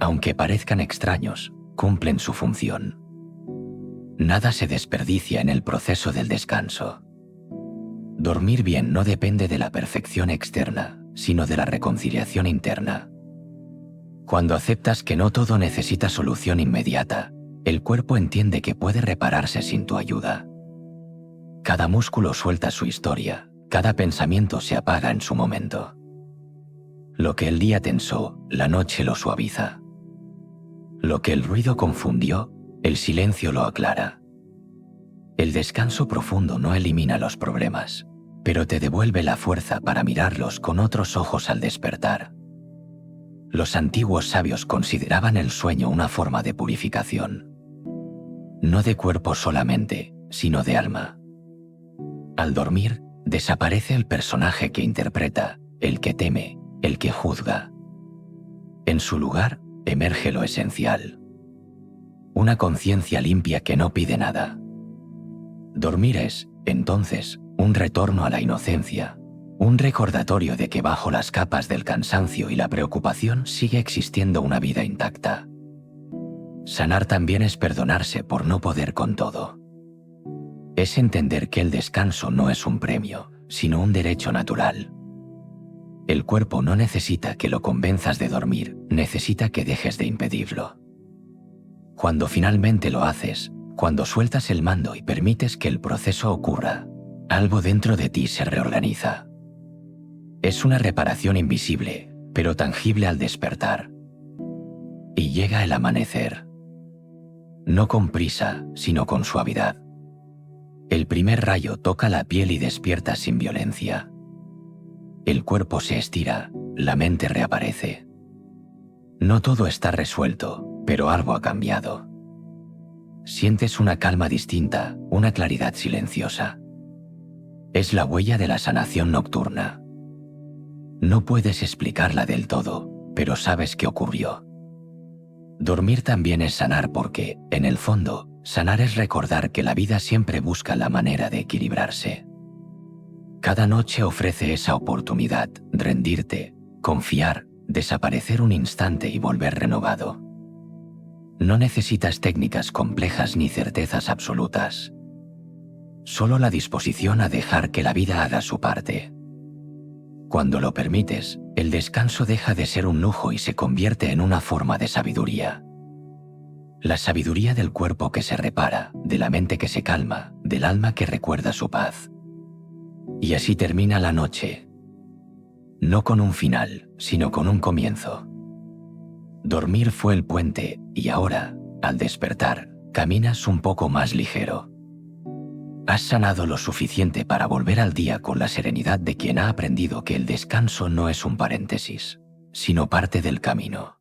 S1: Aunque parezcan extraños, cumplen su función. Nada se desperdicia en el proceso del descanso. Dormir bien no depende de la perfección externa, sino de la reconciliación interna. Cuando aceptas que no todo necesita solución inmediata, el cuerpo entiende que puede repararse sin tu ayuda. Cada músculo suelta su historia, cada pensamiento se apaga en su momento. Lo que el día tensó, la noche lo suaviza. Lo que el ruido confundió, el silencio lo aclara. El descanso profundo no elimina los problemas, pero te devuelve la fuerza para mirarlos con otros ojos al despertar. Los antiguos sabios consideraban el sueño una forma de purificación. No de cuerpo solamente, sino de alma. Al dormir, desaparece el personaje que interpreta, el que teme, el que juzga. En su lugar, emerge lo esencial. Una conciencia limpia que no pide nada. Dormir es, entonces, un retorno a la inocencia, un recordatorio de que bajo las capas del cansancio y la preocupación sigue existiendo una vida intacta. Sanar también es perdonarse por no poder con todo. Es entender que el descanso no es un premio, sino un derecho natural. El cuerpo no necesita que lo convenzas de dormir, necesita que dejes de impedirlo. Cuando finalmente lo haces, cuando sueltas el mando y permites que el proceso ocurra, algo dentro de ti se reorganiza. Es una reparación invisible, pero tangible al despertar. Y llega el amanecer. No con prisa, sino con suavidad. El primer rayo toca la piel y despierta sin violencia. El cuerpo se estira, la mente reaparece. No todo está resuelto, pero algo ha cambiado. Sientes una calma distinta, una claridad silenciosa. Es la huella de la sanación nocturna. No puedes explicarla del todo, pero sabes que ocurrió. Dormir también es sanar porque, en el fondo, sanar es recordar que la vida siempre busca la manera de equilibrarse. Cada noche ofrece esa oportunidad, rendirte, confiar, desaparecer un instante y volver renovado. No necesitas técnicas complejas ni certezas absolutas. Solo la disposición a dejar que la vida haga su parte. Cuando lo permites, el descanso deja de ser un lujo y se convierte en una forma de sabiduría. La sabiduría del cuerpo que se repara, de la mente que se calma, del alma que recuerda su paz. Y así termina la noche. No con un final, sino con un comienzo. Dormir fue el puente y ahora, al despertar, caminas un poco más ligero. Has sanado lo suficiente para volver al día con la serenidad de quien ha aprendido que el descanso no es un paréntesis, sino parte del camino.